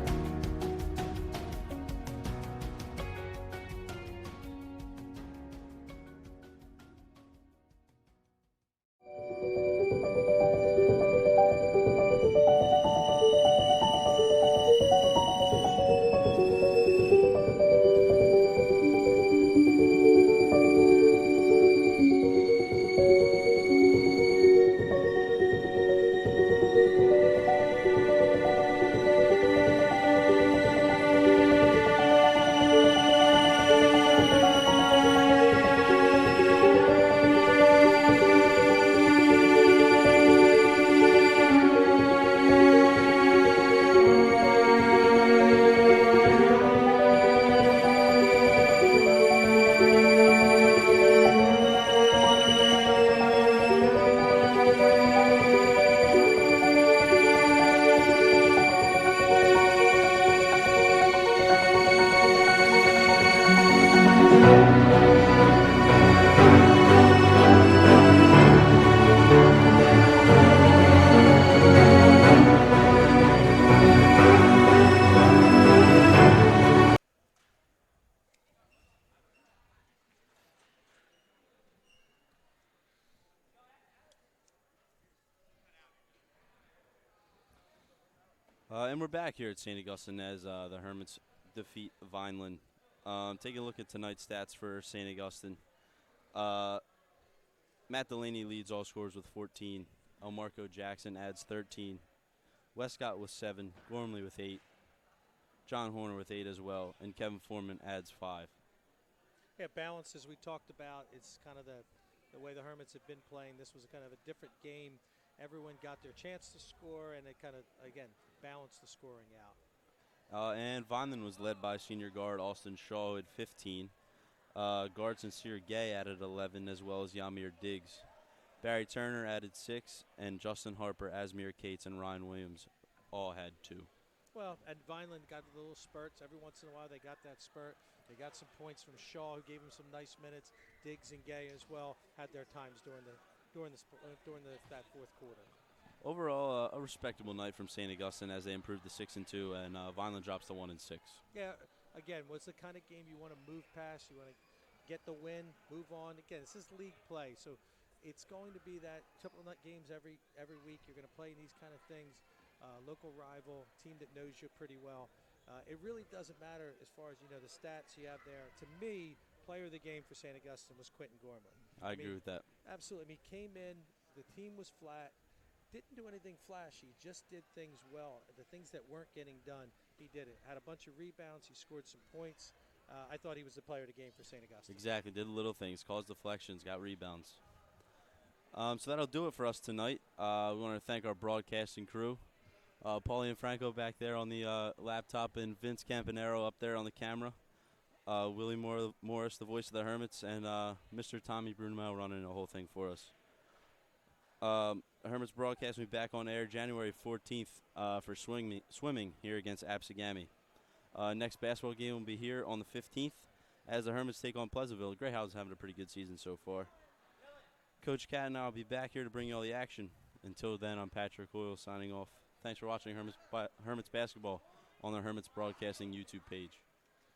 [SPEAKER 1] And we're back here at St. Augustine as the Hermits defeat Vineland. Taking a look at tonight's stats for St. Augustine. Matt Delaney leads all scorers with 14. Elmarco Jackson adds 13. Westcott with 7. Gormley with 8. John Horner with 8 as well. And Kevin Foreman adds 5.
[SPEAKER 2] Yeah, balance, as we talked about, it's kind of the way the Hermits have been playing. This was kind of a different game. Everyone got their chance to score, and it kind of, again, balanced the scoring out.
[SPEAKER 1] And Vineland was led by senior guard Austin Shaw, who had 15. Guard Sincere Gay added 11, as well as Yamir Diggs. Barry Turner added 6, and Justin Harper, Asmir Cates, and Ryan Williams all had 2.
[SPEAKER 2] Well, and Vineland got the little spurts. Every once in a while they got that spurt. They got some points from Shaw, who gave him some nice minutes. Diggs and Gay as well had their times during that fourth quarter.
[SPEAKER 1] Overall, a respectable night from St. Augustine as they improved to 6-2, and Vineland drops to 1-6.
[SPEAKER 2] Yeah, again, what's the kind of game you want to move past? You want to get the win, move on. Again, this is league play, so it's going to be that couple of games every week. You're going to play these kind of things. Local rival, team that knows you pretty well. It really doesn't matter as far as, the stats you have there. To me, player of the game for St. Augustine was Quentin Gormley.
[SPEAKER 1] I agree with that.
[SPEAKER 2] Absolutely. He came in, the team was flat, didn't do anything flashy, just did things well. The things that weren't getting done, he did it. Had a bunch of rebounds, he scored some points. I thought he was the player of the game for St. Augustine.
[SPEAKER 1] Exactly. Did the little things, caused deflections, got rebounds. So that'll do it for us tonight. We want to thank our broadcasting crew. Paulie Franco back there on the laptop, and Vince Campanero up there on the camera. Willie Morris, the voice of the Hermits, and Mr. Tommy Brunel running the whole thing for us. Hermits broadcast will be back on air January 14th for swimming here against Absegami. Next basketball game will be here on the 15th as the Hermits take on Pleasantville. The Greyhounds having a pretty good season so far. Coach Cat and I will be back here to bring you all the action. Until then, I'm Patrick Hoyle signing off. Thanks for watching Hermits basketball on the Hermits Broadcasting YouTube page.